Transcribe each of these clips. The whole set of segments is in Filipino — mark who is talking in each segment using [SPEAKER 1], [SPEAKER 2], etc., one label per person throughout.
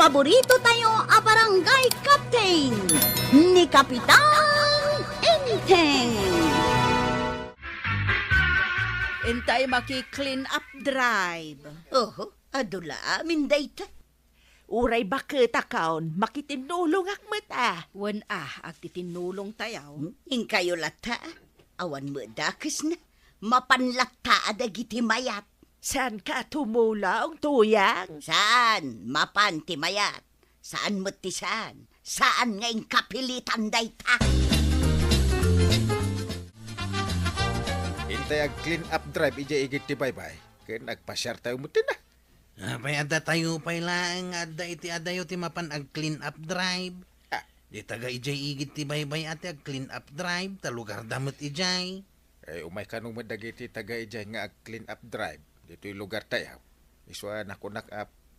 [SPEAKER 1] paborito tayo a barangay captain ni Kapitan Enteng.
[SPEAKER 2] Intay maki-clean up drive.
[SPEAKER 1] Oh, adula amin dayta.
[SPEAKER 3] Uray bakit akaon, makitinulong akmata.
[SPEAKER 2] Wan agtitinulong tayaw.
[SPEAKER 1] In kayo lata, awan mo dakis na. Mapanlata adagiti mayat.
[SPEAKER 3] Saan ka tumula ang tuyang?
[SPEAKER 1] Saan? Mapan ti mayat. Saan mo ti saan? Saan ngayon kapilitan dayta?
[SPEAKER 4] Hintay ag clean up drive ija igit ti bye-bye. Kaya nagpasyar tayo mutin na.
[SPEAKER 5] Pay adda tayo pay lang adda iti adayo ti mapan ag clean up drive.
[SPEAKER 4] Ah.
[SPEAKER 5] Di taga ijay igit ti baybay ati ag clean up drive ta lugar damot ijay.
[SPEAKER 4] Umay kanong madagiti taga ija nga ag clean up drive. Dito'y lugar tayo. Iswa na ko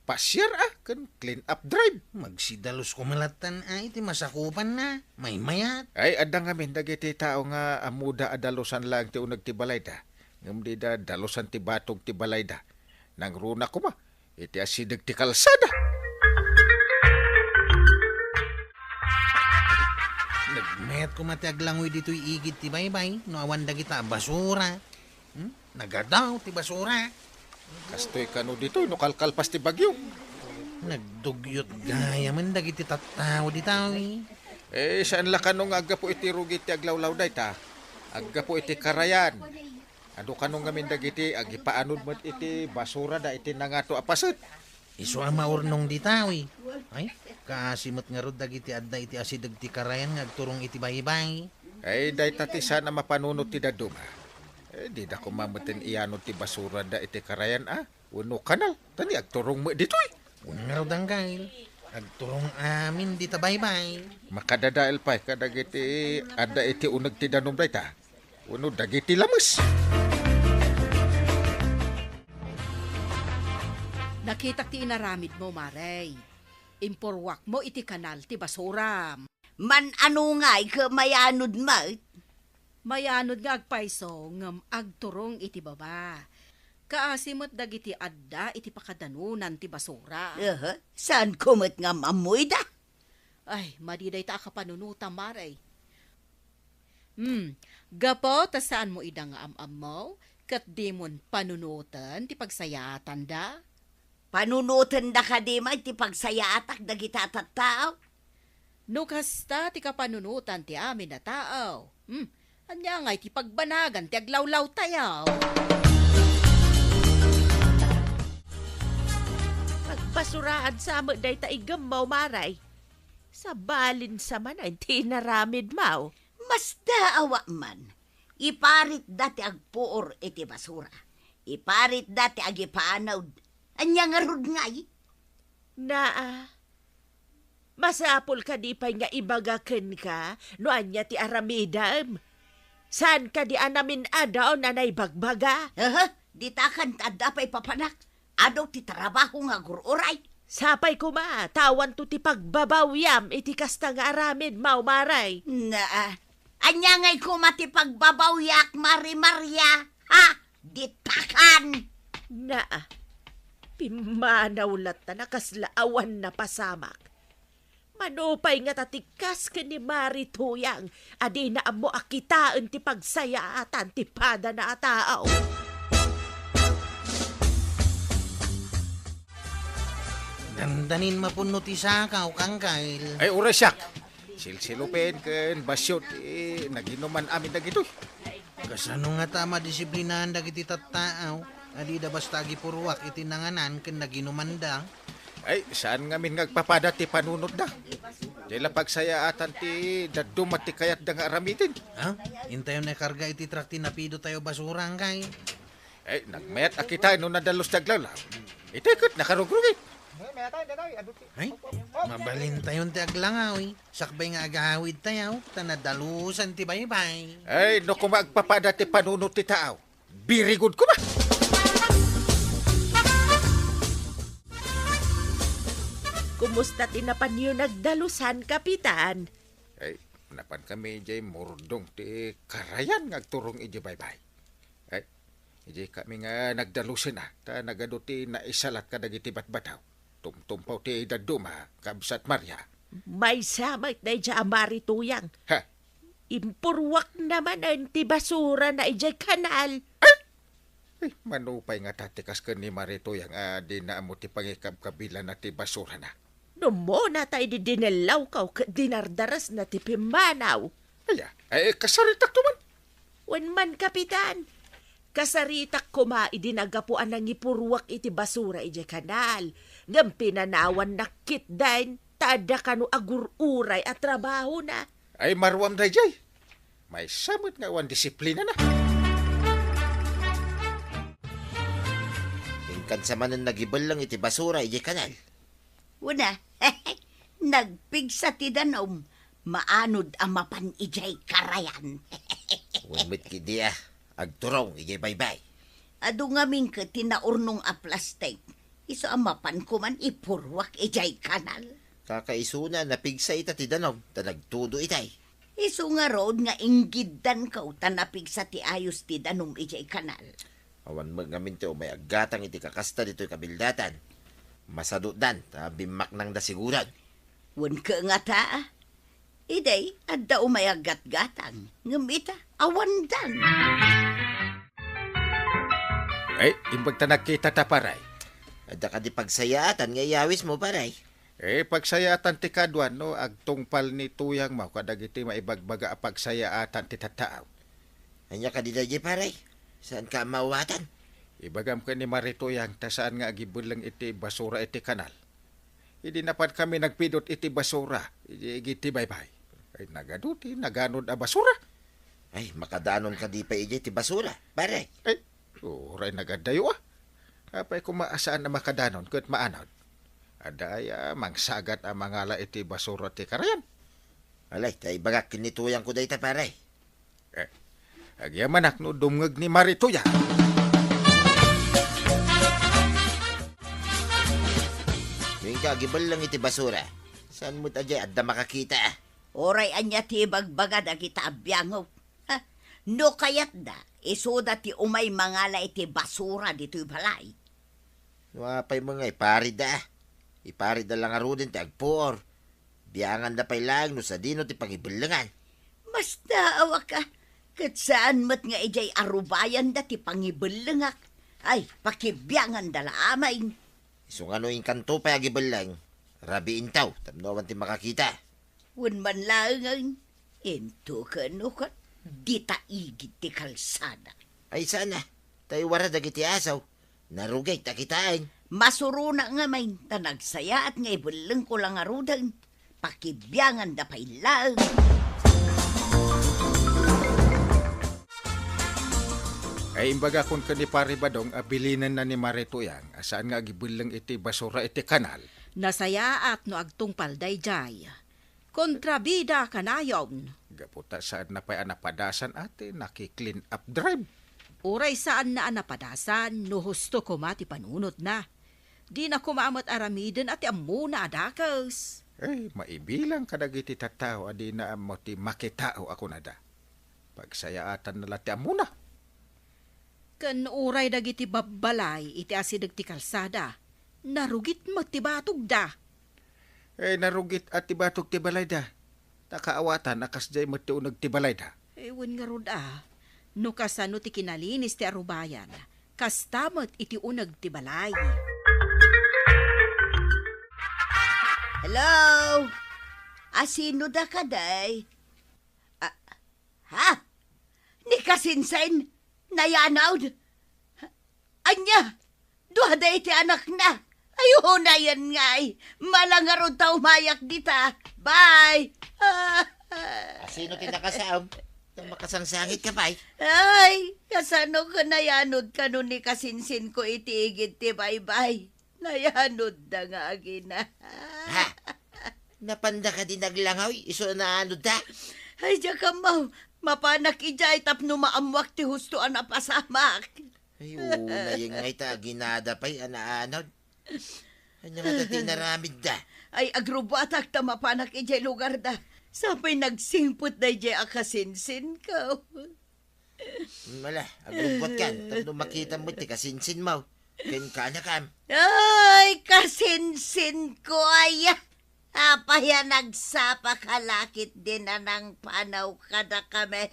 [SPEAKER 4] pasyar kan clean up drive.
[SPEAKER 5] Magsidalos kumalatan ay ti masakupan na. May mayat.
[SPEAKER 4] Ay adang ngamin dagiti tao nga amuda adalusan lang ti unag ti balayda. Ngam di da dalusan ti batog ti balayda. Nang runa ko ma. Iti asidag ti kalsada.
[SPEAKER 5] Nagmet ko mati aglangoy dito'y igit ti baybay. No awan dagita basura. Nagadaw ti basura.
[SPEAKER 4] Kastoy kano dito, no kalkalpas ti bagyo.
[SPEAKER 5] Nagdugyot gaya man dagiti tattao ditaw
[SPEAKER 4] Saan la kanong aga po iti rugit ti aglawlaw day ta? Aga po iti karayan. Ano kanong ngamin dagiti, agipaanod mo iti basura da iti nangato apasit.
[SPEAKER 5] Iso ang maurnong ditaw Ay, kasimot nga rod dagiti adda iti asidag ti karayan nga agturong iti baybay.
[SPEAKER 4] Day tati sana mapanunod ti daduma. Di da kumamutin iyanod ti basura da iti karayan Uno kanal, tani agturong mo dito'y.
[SPEAKER 5] Nga rod ang kail, agturong amin di tabaybay.
[SPEAKER 4] Makadadael pa, kadagiti adda iti unag ti danom day ta. Uno dagiti lamas.
[SPEAKER 2] Nakita ti inaramid mo, Maray. Imporwak mo iti kanal ti basura.
[SPEAKER 1] Man ano nga mayanod ma.
[SPEAKER 2] Mayanod nga agpaiso ngam agturong iti baba. Kaasimot dagiti adda iti pakadanunan ti basura.
[SPEAKER 1] Saan kumot nga mamoy da?
[SPEAKER 2] Ay, madiday ta kapanunutan, Maray. Gapo, ta saan mo ida nga am mo? Kat di mon panunutan ti pagsayatan da?
[SPEAKER 1] Panunutan da ka di ma ti pagsayatak dagita tattao?
[SPEAKER 2] No kasta ti kapanunutan ti amin na tao. Anya nga ti pagbanagan ti aglawlaw tayaw.
[SPEAKER 3] Pagbasuraan sa mo day ta igamaw maray. Sa balin sa man ay tinaramid maw.
[SPEAKER 1] Mas daawa man. Iparit dati agpuor iti basura. Iparit dati agipanaw. Anya nga rod ngay.
[SPEAKER 3] Masapol ka di pa'y nga ibagaken ka, no anya ti aramidam. Saan ka di anamin adaw na naibagbaga?
[SPEAKER 1] Di takan tadda pa'y papanak. Adaw ti trabaho nga gururay.
[SPEAKER 3] Sapay ko ma, tawan to ti pagbabawyam iti kasta nga aramid, maumaray.
[SPEAKER 1] Anya ngay kumati pagbabawyak, Maria. Ha? Di takan.
[SPEAKER 3] Pimanawlat na nakaslaawan na pasamak. Manupay nga tatikas ka ni Mari Tuyang, adi na mo akitaan ti pagsayaatan ti pada na atao.
[SPEAKER 5] Dandanin mapuno ti sakaw kang kail.
[SPEAKER 4] Ay urasyak. Silsilupin ken basyot naginuman amin dagitoy.
[SPEAKER 5] Kasano nga tama disiplinahan dagiti tattao. Adi da basta gipurwak iti nanganan ken naginumanda.
[SPEAKER 4] Ay, saan nga min ngagpapada ti panunod da? Dila pagsayaatan ti dadumat ti kayat da nga aramitin.
[SPEAKER 5] Intayon na karga iti trak ti napido tayo basurang kay.
[SPEAKER 4] Ay, nagmayat akita no nadalos taglawlaw. Itikot, nakarugrugit.
[SPEAKER 5] Ay, mabalin tayon ti aglangaw Sakbay nga agawid tayo, tanadalusan ti baybay.
[SPEAKER 4] Ay, no kung magpapada ti panunod ti tao. Birigod ko ba?
[SPEAKER 3] Kumusta tinapan niyo nagdalusan, Kapitan?
[SPEAKER 4] Ay, napan kami jay murdong ti karayan ngagturong iji baybay. Ay, iji kami nga nagdalusin ta nagaduti na isalat ka dagiti batbataw. tumtumpaw ti daduma, kabsat Maria.
[SPEAKER 3] May samay na ija marituyang.
[SPEAKER 4] Ha?
[SPEAKER 3] Impurwak naman ang ti basura na ijay kanal.
[SPEAKER 4] Ay, manupay nga tatikas ka ni Marito yang di na mo ti pangikab kabila na ti basura na.
[SPEAKER 3] No mo na tayo di dinalaw ka dinardaras na ti pimanaw.
[SPEAKER 4] Ay, kasaritak tuman.
[SPEAKER 3] Wan man, Kapitan. Kasaritak ko idinagapuan ng ipurwak iti basura iti kanal. Ngam pinanawan nakit dahin, tada kanu agururay at trabaho na.
[SPEAKER 4] Ay, marwam da jay. May samot nga wan disiplina na.
[SPEAKER 6] Ingkan sa manon nagibal lang iti basura iti kanal.
[SPEAKER 1] Una, nagpigsa ti danom, maanod ang mapan ijay karayan.
[SPEAKER 6] Umit kidi agturong iti baybay.
[SPEAKER 1] Adu ngamin ka tinaurnong a plastic, iso ang mapan ko man ipurwak ijay kanal.
[SPEAKER 6] Kakaisuna napigsa ita ti danog, nagtudo itay.
[SPEAKER 1] Iso nga road nga inggidan ka tanapigsa ti ayos ti danom ijay kanal.
[SPEAKER 6] Awan magamin ti may agatang iti kakasta dito'y kabildatan. Masadudan, bimak nang dasiguran.
[SPEAKER 1] Wan ka nga ta, iday, adda umayagat-gatang, ngamita, awandan.
[SPEAKER 4] Ay, imbag ta nakita ta paray.
[SPEAKER 6] Ada ka di pagsayatan nga yawis mo paray.
[SPEAKER 4] Pagsayatan ti kadwan, no, agtungpal ni tuyang mo, kadagiti maibagbaga a pagsayatan ti tataaw.
[SPEAKER 6] Anya ka di dahi paray. Saan ka mawatan?
[SPEAKER 4] Ibagam ka ni Marito yang tasaan nga agibulang iti basura iti kanal. Hindi napan kami nagpidot iti basura, iti baybay. Ay nagaduti, naganod a basura.
[SPEAKER 6] Ay, makadanon ka di pa iti basura, paray.
[SPEAKER 4] Ay, uray nagadayo Apay kumaasaan na makadanon ket maanod. Adaya mangsagat ang mangala iti basura ti karayan.
[SPEAKER 6] Alay, tay bagak kinituyang ko dayta paray.
[SPEAKER 4] Agyaman no dumngeg ni Marito ya.
[SPEAKER 6] Yung kagibal lang iti basura. Saan mo tadya adda makakita
[SPEAKER 1] Oray anya ti bagbaga da kita abyangaw. No kayat da, isoda ti umay mangala iti basura dito'y balay.
[SPEAKER 6] Wapay mga iparid Iparid lang arudin ti agpuor. Biyangan da pay lang no sa dino ti pangibilangan.
[SPEAKER 1] Mas naawa ka, kat saan mat nga ijay arubayan da ti pangibalangak. Ay, pakibyangan da laamay.
[SPEAKER 6] So nga no kanto pa agibal lang. Rabiin taw, tamnawan ti makakita.
[SPEAKER 1] Wan man lang into ka no ka, di taigit ti kalsada.
[SPEAKER 6] Ay sana, tayo wara dagiti asaw. Narugay takitaan.
[SPEAKER 1] Masuruna nga may tanagsaya at nga ibalang ko lang arudan. Pakibyangan da pay lang.
[SPEAKER 4] Ay imbaga kun ka ni Pari Badong abilinan na ni Marito yang asaan nga agibulang iti basura iti kanal.
[SPEAKER 2] Nasayaat no agtungpal dayjay. Kontrabida kanayon.
[SPEAKER 4] Gaputa saan na pa'y anapadasan ate, naki-clean up drive.
[SPEAKER 2] Uray saan na anapadasan, no husto ko mati panunot na. Di na kumamot aramiden at amu na adakas.
[SPEAKER 4] Maibilang kadagiti tatao, adi na mo ti makitao ako na da. Pagsayaatan na lati amuna.
[SPEAKER 2] Kan uray dagiti babbalay, iti asidag ti kalsada. Narugit magtibatog da.
[SPEAKER 4] Narugit at tibatog tibalay da. Takaawatan, nakasjay mo ti unag tibalay da.
[SPEAKER 2] Ewan nga rod no kasano ti kinalinis ti arubayan, kastamot iti unag ti balay.
[SPEAKER 1] Hello? Asino da ka day? Ha? Ni kasinsain? Nayanawd? Anya? Duha day ti anak na. Ayun na yan nga Malangarod ta umayak dita. Bye!
[SPEAKER 6] Sino ti nakasaam? Makasangsangit ka pa
[SPEAKER 1] Ay, kasano ka nayanod ka nun ni kasinsin ko itiigid ti bye-bye. Nayanod da nga agina.
[SPEAKER 6] Ha? Napanda ka din naglangaw, iso na ano da?
[SPEAKER 1] Ay, diya ka mau. Mapanak ijay tapno maamwak ti husto na pasamak.
[SPEAKER 6] Ay, na yung ngay ta, ginada pa'y anaanod. Ano nga ta tinaramid da?
[SPEAKER 1] Ay, agrubatak ta mapanak ijay lugar da. Sapay nagsingput na ijay akasinsin ka.
[SPEAKER 6] Mala, agrubot kan, tapno makita mo ti kasinsin mo. Ken kanya kam.
[SPEAKER 1] Ay, kasinsin ko ay. Apaya nagsapa kalakit din na ng panaw kada kami.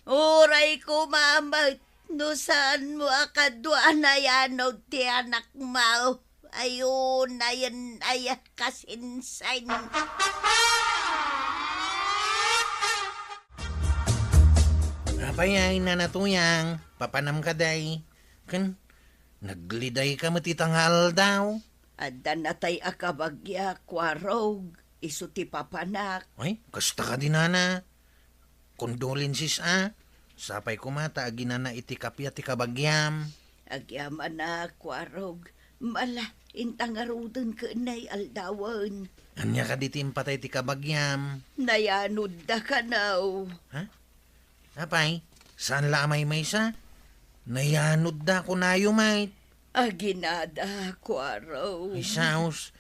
[SPEAKER 1] Uray ko mama, no saan mo akadwa na yan o ti anak mo. Ayun, ayan, kasinsin.
[SPEAKER 5] Apay ay nanatuyang, papanam ka day. Kan, nagliday ka matitangal daw.
[SPEAKER 1] Adda natay akabagya, kwarog, iso ti papanak.
[SPEAKER 5] Ay, kasta ka din nana. Condolences Sapay kumata aginana iti kapya ti kabagyam.
[SPEAKER 1] Agyaman na, kwarog. Mala, intangarudon ka na'y aldawan.
[SPEAKER 5] Anya ka di patay ti kabagyam.
[SPEAKER 1] Nayanod da ka now.
[SPEAKER 5] Apay, saan la amay may sa? Nayanod da ko nayo mait.
[SPEAKER 1] Aginada, kwarog.
[SPEAKER 5] Ay saus,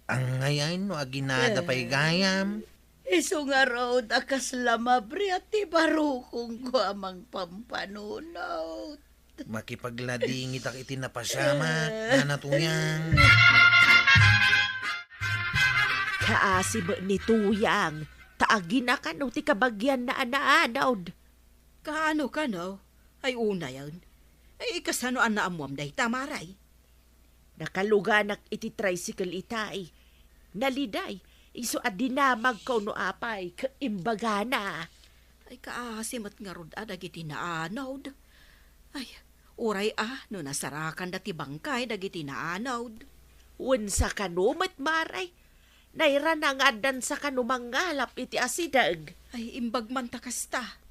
[SPEAKER 5] ang ngayon no aginada pa'y gayam.
[SPEAKER 1] Iso nga raw dakas lamabri at ibarukong ko amang pampanunot.
[SPEAKER 5] Makipagladingit ak iti napasamat, nanatuyang.
[SPEAKER 3] Kaasi ba ni Tuyang? Taagi na ka no ti kabagyan na anaanawd.
[SPEAKER 2] Kaano ka no? Ay una yan. Ay kasano ang naamuam day tamaray.
[SPEAKER 3] Nakaluganak iti tricycle itay. Naliday, iso adinamag ko no apay, kaimbagana.
[SPEAKER 2] Ay kaasimat nga rod dagiti naanawd. Ay, uray no nasarakan dati bangkay dagiti naanawd.
[SPEAKER 3] Unsa kanumat maray, naira na nga dan sa kanumangalap iti asidag.
[SPEAKER 2] Ay imbag man takasta.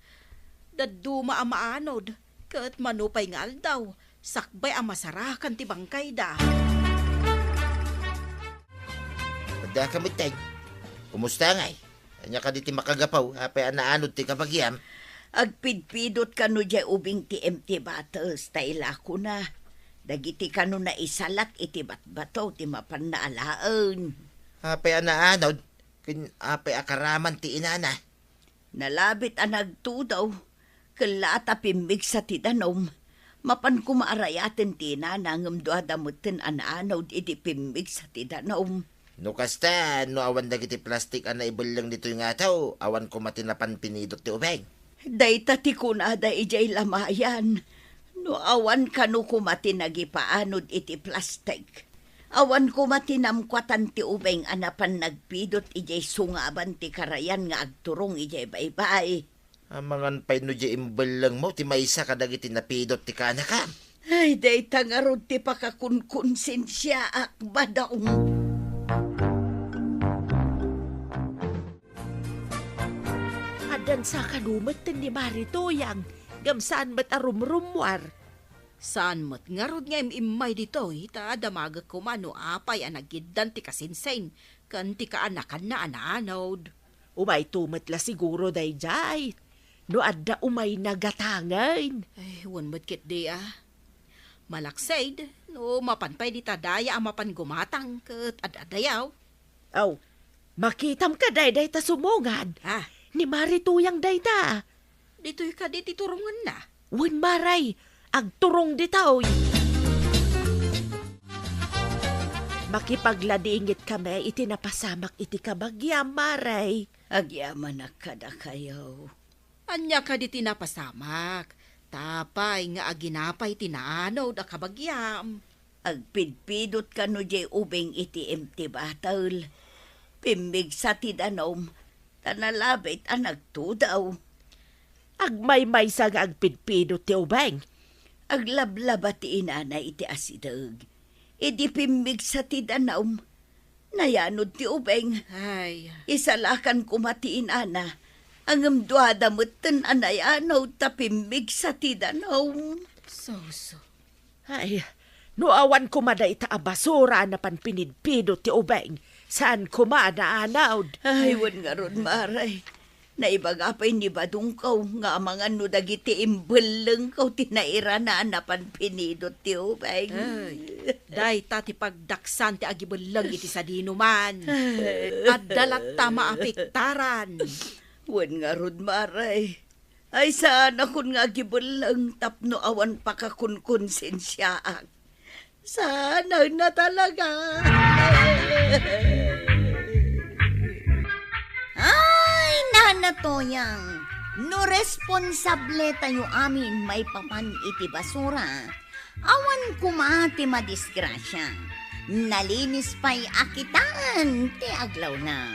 [SPEAKER 2] Daduma ang maanod, kat manupay nga aldaw, sakbay ang masarakan ti bangkay da.
[SPEAKER 6] Pada ka mitay. Kumusta ngay? Anya ka di ti makagapaw, apay anaanod ti kabagyam.
[SPEAKER 1] Agpidpidot ka no jay ubing ti empty bottles, taila ko na. Dagiti ka no na isalak iti batbato ti mapan na alaan.
[SPEAKER 6] Apay anaanod, ken apay akaraman ti inana.
[SPEAKER 1] Nalabit ang nagtudaw, kalata pimbig sa tidanom. Mapan kumaarayaten ti nanangam duadamutin anaanaw iti pimbig sa tidanom.
[SPEAKER 6] No kasta, no awan dagiti plastik ana ibelang dito yung ataw, awan ko matinapan pinidot ti ubeng.
[SPEAKER 1] Dayta ti kunada ijay lamayan. No awan kanu kumati nagipaanod iti plastik. Awan kumati namkwatan ti ubeng anapan nagpidot ijay sungaban ti karayan nga agturong ijay baybay.
[SPEAKER 6] Amangan pay no di imbelang mo, ti maysa ka dagiti napidot ti kanaka.
[SPEAKER 1] Ay, dayta nga rod ti pakakunkonsensya akbadaong.
[SPEAKER 3] Adan sa kanumat ni Maritoyang, gamsaan mat arumrumwar.
[SPEAKER 2] Saan mat nga rod nga imay dito, ita damaga kumano apay ang nagiddan ti kasinsain, kan ti kaanakan na anaanod.
[SPEAKER 3] Umay tumat la siguro day jay. No adda umay nagatangan.
[SPEAKER 2] Ay, wan mat kit di Malaksaid, no mapanpay di tadaya ang mapan gumatang, kat adadayaw.
[SPEAKER 3] Aw, makitam ka day ta sumungad. Ni Marituyang day ta.
[SPEAKER 2] Dito'y ka di titurungan na.
[SPEAKER 3] Wan maray, agturong ditaw. Makipagladingit kami iti napasamak iti kabagyam maray.
[SPEAKER 1] Agyaman na kada kayo.
[SPEAKER 2] Anya ka di tinapasamak. Tapay nga aginapay tinaanaw da kabagyam.
[SPEAKER 1] Agpidpidot ka no jay ubing iti empty bottle. Pimbig sa tidanom, tanalabit ang nagtudaw.
[SPEAKER 3] Agmay-may sa agpidpidot ti ubeng.
[SPEAKER 1] Aglablaba ti inana iti asidag. Idi pimbig sa tidanom, nayanod ti ubeng.
[SPEAKER 2] Ay,
[SPEAKER 1] Isalakan kumati inana. Ang amduada mutin anayanaw tapimbig sa tidanom.
[SPEAKER 2] so.
[SPEAKER 3] Ay, no awan kumaday ta basura na panpinidpidot ti ubeng. Saan kumada anawd?
[SPEAKER 1] Ay, wan nga ron maray. Naibagapay ni Badungkaw nga mga no dagiti imbeleng kaw tinaira na anapan pinidot ti ubeng.
[SPEAKER 2] Ay, day tati pagdaksan ti agibelang iti sa dinuman. At dalat ta maapiktaran.
[SPEAKER 1] Wan nga ron maray. Ay sana kun nga gibulang tapno awan pa ka kun konsensyaak. Sana na talaga. Ay, nanatoyang. No responsable tayo amin may papan iti basura. Awan kumati madisgrasya. Nalinis pa'y akitan ti aglaw na.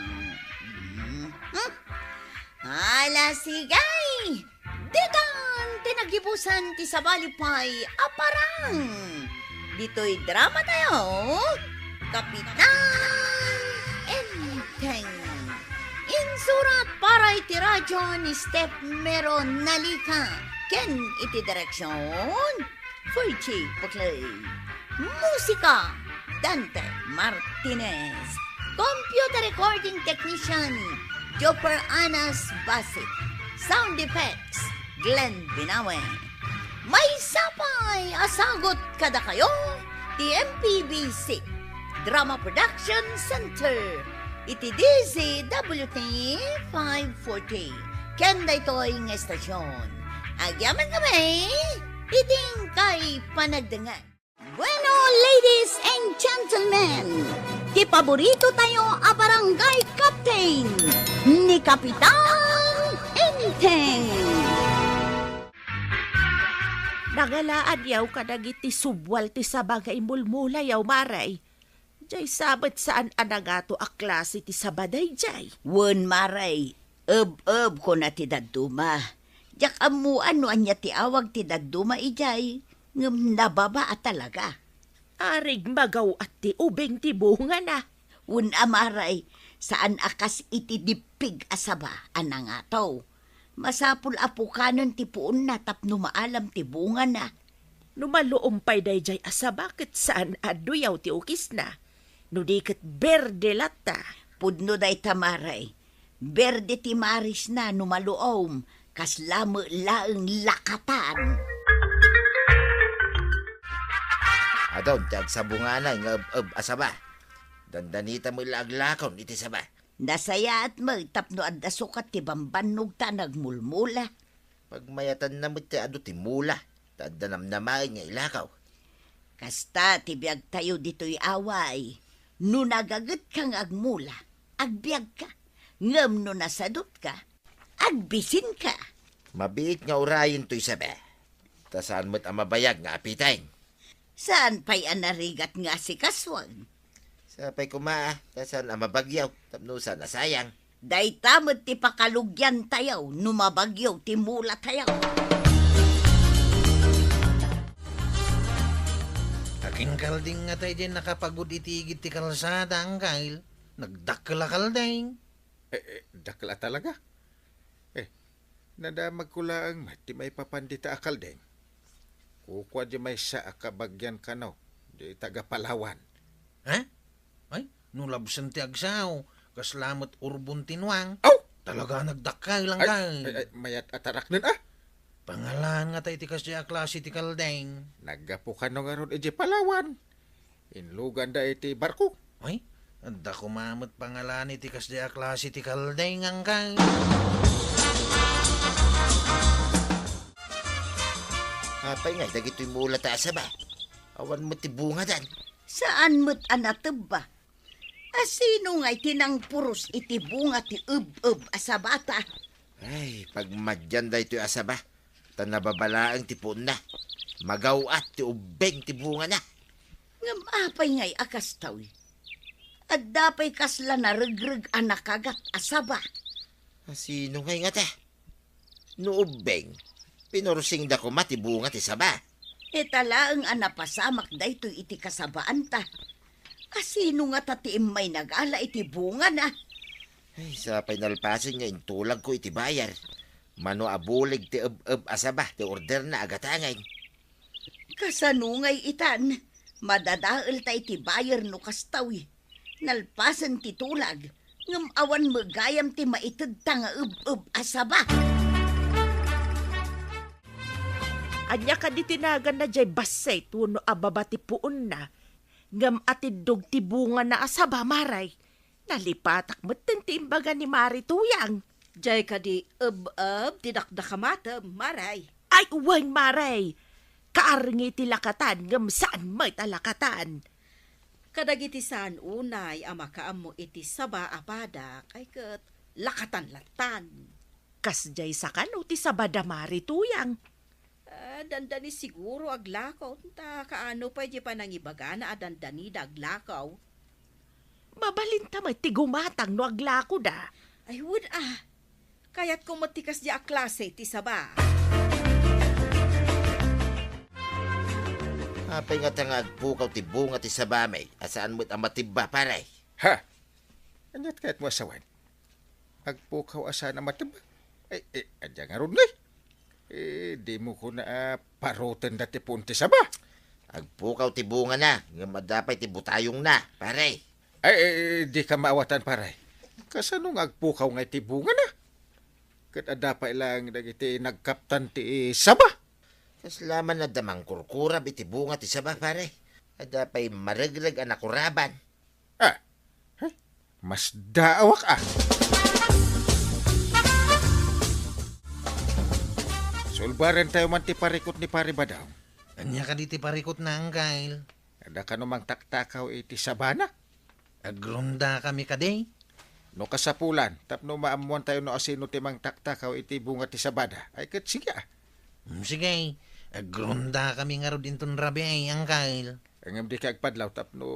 [SPEAKER 1] Ala sigay! Dedan tinagibusan ti sabalipay aparang. Dito'y drama tayo. Kapitan Enteng. Insurat para iti radyo ni Step Meron Nalika. Ken iti direksyon. Fulci Puklay. Musika Dante Martinez. Computer recording technician Joper Anas Basit. Sound effects Glenn Binawe. May sapay asagot kada kayo ti MPBC Drama Production Center. Iti DZWT 540. Kenda ito'y ng estasyon. Agyaman kami, iting kay panagdangan. Bueno, ladies and gentlemen, ti paborito tayo a barangay captain ni Kapitan Enteng.
[SPEAKER 3] Nangalaan yaw kadagiti subwal ti sabagay mulmula yaw maray. Jay sabat saan anagato a klase ti sabaday jay.
[SPEAKER 1] Wen maray, eb ko na ti daduma. Jak amuan no anya ti awag ti daduma ijay. Ngem nababa at talaga.
[SPEAKER 3] Arig magaw at ti ubeng ti bunga na.
[SPEAKER 1] Wen amaray, saan akas iti dipig asaba anangataw. Masapul apukanon ti puon na tapno maalam ti bunga na.
[SPEAKER 3] Numaluompay day jay asa bakit saan aduyaw ti ukis na. Nudikit berde lata.
[SPEAKER 1] Pudno day tamaray. Berde ti maris na numaluom. Kas lamo laeng lakatan.
[SPEAKER 6] Adon, ti agsabunganay nga asaba. Dandanita mo ilaglakon iti saba.
[SPEAKER 1] Nasaya at magtapno at dasukat ti bambanog ta nagmulmula.
[SPEAKER 6] Pagmayatan na mo ti ado ti mula. Tadanamnamay nga ilakaw.
[SPEAKER 1] Kasta ti biag tayo dito'y away. No nagagat kang agmula, agbiag ka. Ngam no nasadot ka, agbisin ka.
[SPEAKER 6] Mabiit nga urayin to'y saba. Tasaan mo't amabayag nga apitay.
[SPEAKER 1] Saan pa'y anarigat nga si Kaswag?
[SPEAKER 6] Sapay kumaa, tasaan amabagyaw. Tapno sa nasayang.
[SPEAKER 1] Day tamad ti pakalugyan tayaw, numabagyaw ti mula tayaw.
[SPEAKER 5] Aking kalding nga tayo dyan nakapagod itigit ti kalsada ang kail. Nagdakla kalding.
[SPEAKER 4] Dakla talaga. Nadamag ko lang, ti may papandita akal din. Kukwa di may sa akabagyan ka no, di taga Palawan.
[SPEAKER 5] Ha? Ay, nulabsan ti agsaw. Kaslamot urbon tinwang.
[SPEAKER 4] Aw!
[SPEAKER 5] Talaga nagdakay lang kail.
[SPEAKER 4] Mayat atarak nun ah.
[SPEAKER 5] Pangalan nga tayo ti kasya klase ti kalding.
[SPEAKER 4] Naggapo ka no nga ron iti Palawan. Inlugan da iti barko.
[SPEAKER 5] Ay, anda kumamot pangalan iti kasya klase ti kalding ang kail.
[SPEAKER 6] Apay nga, dagito'y mula ta asaba. Awan mo ti bunga dan.
[SPEAKER 1] Saan mo't anatib ba? Asino nga'y tinang puros iti bunga ti ub asabata?
[SPEAKER 6] Ay, pagmadyan da ito'y asaba. Tanababalaang ti puon na. Magawat ti ubeng ti bunga na.
[SPEAKER 1] Ngam apay nga'y akas tawi. At dapay kasla na regreg anak kagat asaba.
[SPEAKER 6] Sino ngay nga ta? No ubeng. Pinursing da ko mati bunga ti saba.
[SPEAKER 1] Talaang anapasamak da ito iti kasabaan ta. Asino nga tatiim may nagala iti bunga na?
[SPEAKER 6] Ay, sa pinalpasin nga intulag ko iti bayar. Mano abulig ti asaba ti order na agatangay.
[SPEAKER 1] Kasanungay itan, madadaal ta iti bayar no kastawi. Nalpasan ti tulag, ngam awan magayam ti maitid ta nga asaba.
[SPEAKER 3] Anya ka di tinagan na jay basay tuno ababa ti puon na. Ngam atidog ti bunga na asaba maray. Nalipatak mo ti imbaga ni Mari Tuyang.
[SPEAKER 2] Jay ka di tidakdakamata, maray.
[SPEAKER 3] Ay, uwang maray. Kaarngi ti lakatan, ngam saan may talakatan.
[SPEAKER 2] Kadagiti saan unay, amakaam mo iti saba apada, kay kat lakatan-latan.
[SPEAKER 3] Kasjay sa kano ti sabadamari tuyang.
[SPEAKER 2] Dandani siguro aglakaw, ta kaano pa di pa nangibaga na adandani da aglakaw.
[SPEAKER 3] Mabalinta may tigumatang no aglako da.
[SPEAKER 2] Ay, wood kaya't kung matikas di a klase ti saba.
[SPEAKER 6] Apay nga tangag pukaw ti bunga ti sabamay. Asaan mo't ang matibba, paray?
[SPEAKER 4] Ha? Anyat kahit mo asawan. Agpukaw asa na mataba. Adya nga ron ngay. Di mo ko na parutan dati punti saba.
[SPEAKER 6] Agpukaw ti bunga na. Nga madapay ti butayong na, paray.
[SPEAKER 4] Di ka maawatan paray. Kasanong agpukaw nga ti bunga na? Kat adapay lang dagiti nagkaptan ti saba.
[SPEAKER 6] Kaslaman na damang kurkurab iti bunga ti sabah, pare. Adapay maraglag ang nakuraban.
[SPEAKER 4] Mas daawak Sulbaran tayo man ti parikot ni pare Badaw.
[SPEAKER 5] Anya ka di ti parikot na angkail.
[SPEAKER 4] Ada ka namang taktakaw iti sabana.
[SPEAKER 5] Agrunda kami kaday.
[SPEAKER 4] No kasapulan, tapno maamuan tayo no asino ti mang taktakaw iti bunga ti sabada. Ay kat sige
[SPEAKER 5] Sige, agrunda kami nga ro dinton rabi ay angkail.
[SPEAKER 4] Ang di ka agpadlaw, tapno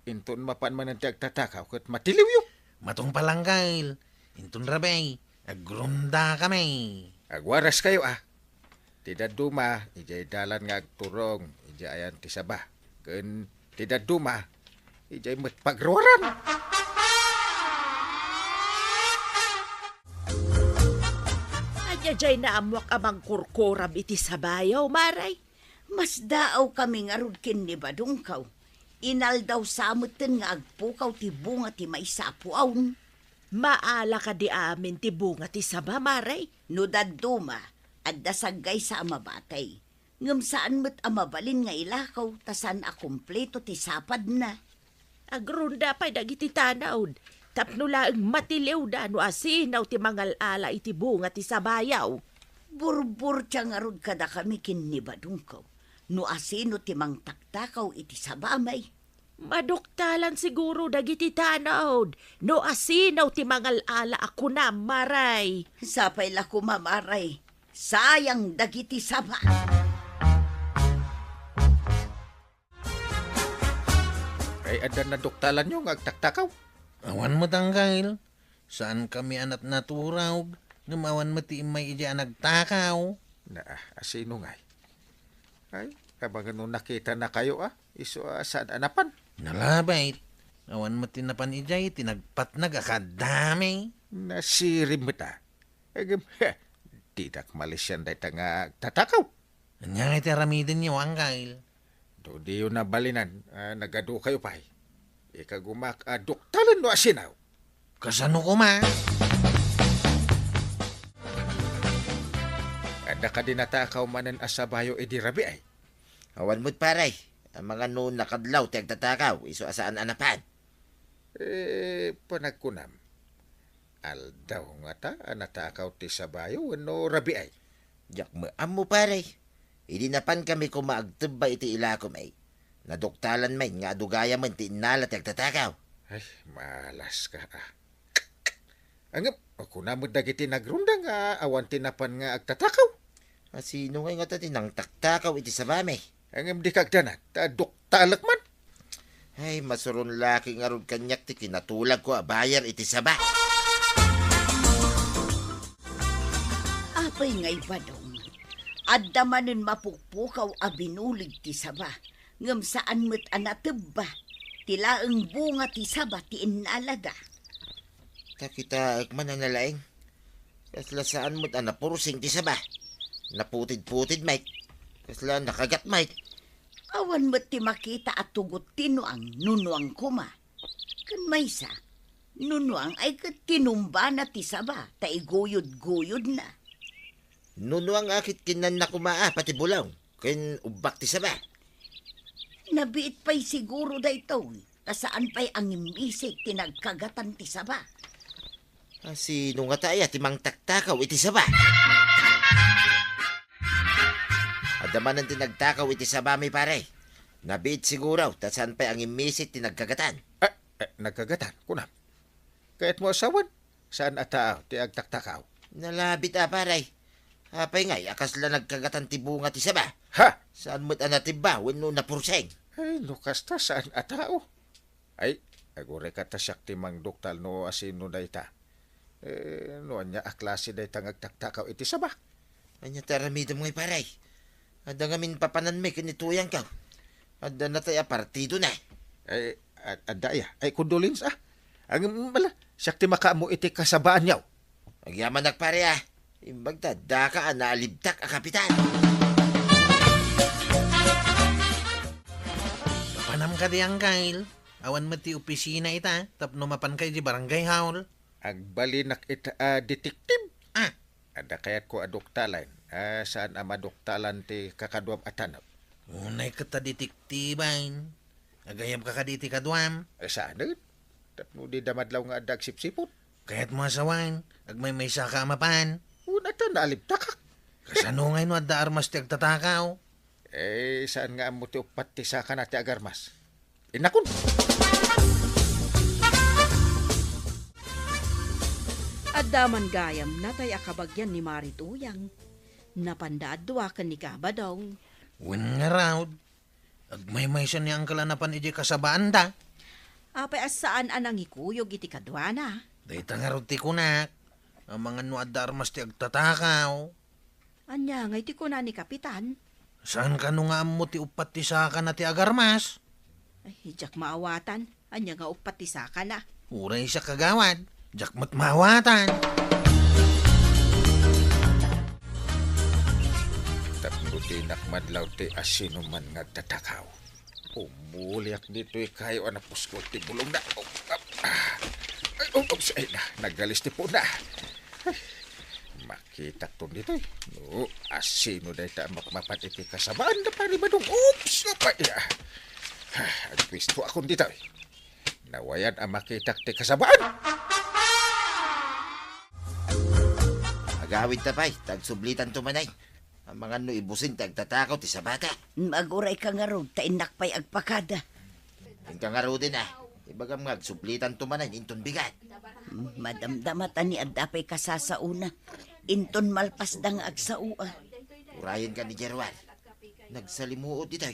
[SPEAKER 4] inton mapan man ang tagtatakaw, kat matiliw yung.
[SPEAKER 5] Matong palangkail. Inton rabi, agrunda kami.
[SPEAKER 4] Agwaras kayo Tidad duma, ijay dalan nga agturong, ijay ayan ti sabah. Kun tidad duma, ijay matpagroran.
[SPEAKER 3] Jay na amwak amang kurkurab iti sabayaw, maray.
[SPEAKER 1] Mas daaw kami nga rod kin ni Badungkaw. Inal daw samutin nga agpukaw ti bunga ti may sapuawn.
[SPEAKER 3] Maala ka di amin ti bunga ti saba, maray.
[SPEAKER 1] No dadduma, at dasagay sa amabatay. Ngam saan mo't amabalin nga ilakaw, tasan akumpleto ti sapad na.
[SPEAKER 3] Agrunda pa'y dagiti tanawd. Tapno laang matiliw da no asinaw ti mangal-ala iti bunga ti sabayaw.
[SPEAKER 1] Burbur tiya nga rod kada kami kin ni Badungkaw. No asino ti mang taktakaw iti sabamay.
[SPEAKER 3] Maduktalan siguro dagiti tanawd. No asinaw ti mangal-ala ako na, maray.
[SPEAKER 1] Sapay la kumamaray. Sayang dagiti saba.
[SPEAKER 4] Ay adan na duktalan nyo nga agtaktakaw.
[SPEAKER 5] Awan mo tangkail. Saan kami anat naturaw? Ngamawan mo ti imay ija nagtakaw.
[SPEAKER 4] Na asino nga ay, kabagan nung nakita na kayo iso saan anapan.
[SPEAKER 5] Nalabait. Awan mo tinapan ijay, tinagpat nagakadami.
[SPEAKER 4] Nasirim mo Tidak Malaysian day nga tatakaw.
[SPEAKER 5] Anya nga iti aramidin niyo, angkail.
[SPEAKER 4] Do di yun nabalinan, nagado kayo pa. Ikagumak, duktalan no asinaw.
[SPEAKER 5] Kasano ko ma?
[SPEAKER 4] Ada ka din natakaw manan asabayo idirabi ay.
[SPEAKER 6] Awan mo't paray. Ang mga noon nakadlaw ti agtatakaw. Iso asaan anapan.
[SPEAKER 4] Panagkunam. Aldaw nga ta, natakaw ti sabayo, no rabi ay.
[SPEAKER 6] Yak mo paray. Idinapan kami kung maagtaba iti ilakom ay. Naduktalan may nga dugaya man ti inala ti agtatakaw.
[SPEAKER 4] Ay, malas ka Angap, ako na mo dagiti nagrunda nga awan tinapan nga agtatakaw.
[SPEAKER 6] Sino nga nga nang taktakaw iti sabame?
[SPEAKER 4] Angam di kagdanat, duktalak man.
[SPEAKER 6] Ay, masuron laki nga ron kanyak ti kinatulag ko bayar iti saba.
[SPEAKER 1] Apay ngay Badong. Adda manin mapukpukaw a binulig ti saba. Ngam saan mo't anateba. Tilaang bunga ti saba ti inalaga.
[SPEAKER 6] Kita man ang nalaing. Kasla saan mo't anapursing ti saba. Naputid-putid, Mike. Kasla nakagat, Mike.
[SPEAKER 1] Awan mo't ti makita at tugot tinuang nunuang kuma. Kan maysa, nunuang ay kat tinumba na ti saba. Ta iguyod-guyod na.
[SPEAKER 6] Nuno ang akit kinan na kumaa pati bulaw. Kin ubak ti saba.
[SPEAKER 1] Nabiit pa'y siguro da ito. Kasaan pa'y ang imisik tinagkagatan ti saba.
[SPEAKER 6] Sino nga tayo timang taktakaw iti saba? Adaman ang tinagtakaw iti saba mi pare. Nabiit siguraw, tasan pa ang imisit tinagkagatan.
[SPEAKER 4] Nagkagatan, kunam. Kahit mo asawan, saan ataaw ti agtaktakaw?
[SPEAKER 6] Nalabit pare. Apay ngay, akas la nagkagatan ti bunga ti saba.
[SPEAKER 4] Ha?
[SPEAKER 6] Saan mo't anatiba, wenno napurseng.
[SPEAKER 4] Ay, lukas ta, saan atao? Ay, agure ka ta siyak ti mang doktal no asino da ita. No anya aklase da ita ngagtaktakaw iti saba.
[SPEAKER 6] Anya taramidam ngay pare. Ada ngamin papanan me kanituyang ka. Ada na tayo partido na.
[SPEAKER 4] Ay, adaya. Ay, kondolins Ang mala, siyak ti makaamo iti kasabaan yaw.
[SPEAKER 6] Agyaman pare Imbag daka na alibtak a kapitan.
[SPEAKER 5] Panam ka di ang Kyle. Awan mo ti opisina ita, tapno mapan kay di barangay hall.
[SPEAKER 4] Agbalinak ita detektiv. Ada kayat ko adoktalan. Saan amadoktalan ti kakaduam atanap.
[SPEAKER 5] Unay ka ta detektibain. Agayam ka kaditi kaduam.
[SPEAKER 4] Saan na? Tapno di damadlaw nga adag sipsipot.
[SPEAKER 5] Kaya't mo asawan, agmay sa ka mapan.
[SPEAKER 4] Una ta naalibtakak.
[SPEAKER 5] Kasano ngay no adda armas ti agtatakaw?
[SPEAKER 4] Saan nga mo ti upat ti saka na ti agarmas? Inakon.
[SPEAKER 2] Addaman gayam natay akabagyan ni Marituyang. Napandaadwa ka ni Kabadong.
[SPEAKER 5] Wen nga raw. Agmay siya ni angkala na pan iji kasabaan da.
[SPEAKER 2] Apay as saan anang ikuyog iti kadwana.
[SPEAKER 5] Dahita nga ti kunak. Ang mga no adda armas ti agtatakaw.
[SPEAKER 2] Anya ngay ti kuna ni Kapitan.
[SPEAKER 5] Saan ka no nga mo ti upat ti saka na ti agarmas?
[SPEAKER 2] Ay, jak maawatan. Anya nga upat ti saka na.
[SPEAKER 5] Uray siya kagawad. Jak mat mawatan.
[SPEAKER 4] Tapno ti nakmadlaw ti asino man nagtatakaw. Umuliak dito kayo anapos ko ti bulong na. Ay na, nagalis ti po na. Makita to dito No, asino dahi ta makmapat iti kasabaan na panibadong. Oops! Agpisto akong dito Nawayan ang makita ti kasabaan.
[SPEAKER 6] Agawid tapay, tagsublitan tumanay. Ang mga no ibusin tagtatakaw ti sabata.
[SPEAKER 1] Maguray ka nga ron, tainak pa'y agpakada.
[SPEAKER 6] Yung kangaro din Ibagam nga, sublitan tumanay, inton bigat.
[SPEAKER 1] Madamdamatan ni Adapay kasasauna. Inton malpas dang agsaua.
[SPEAKER 6] Urayan ka ni Jerwan. Nagsalimuot dito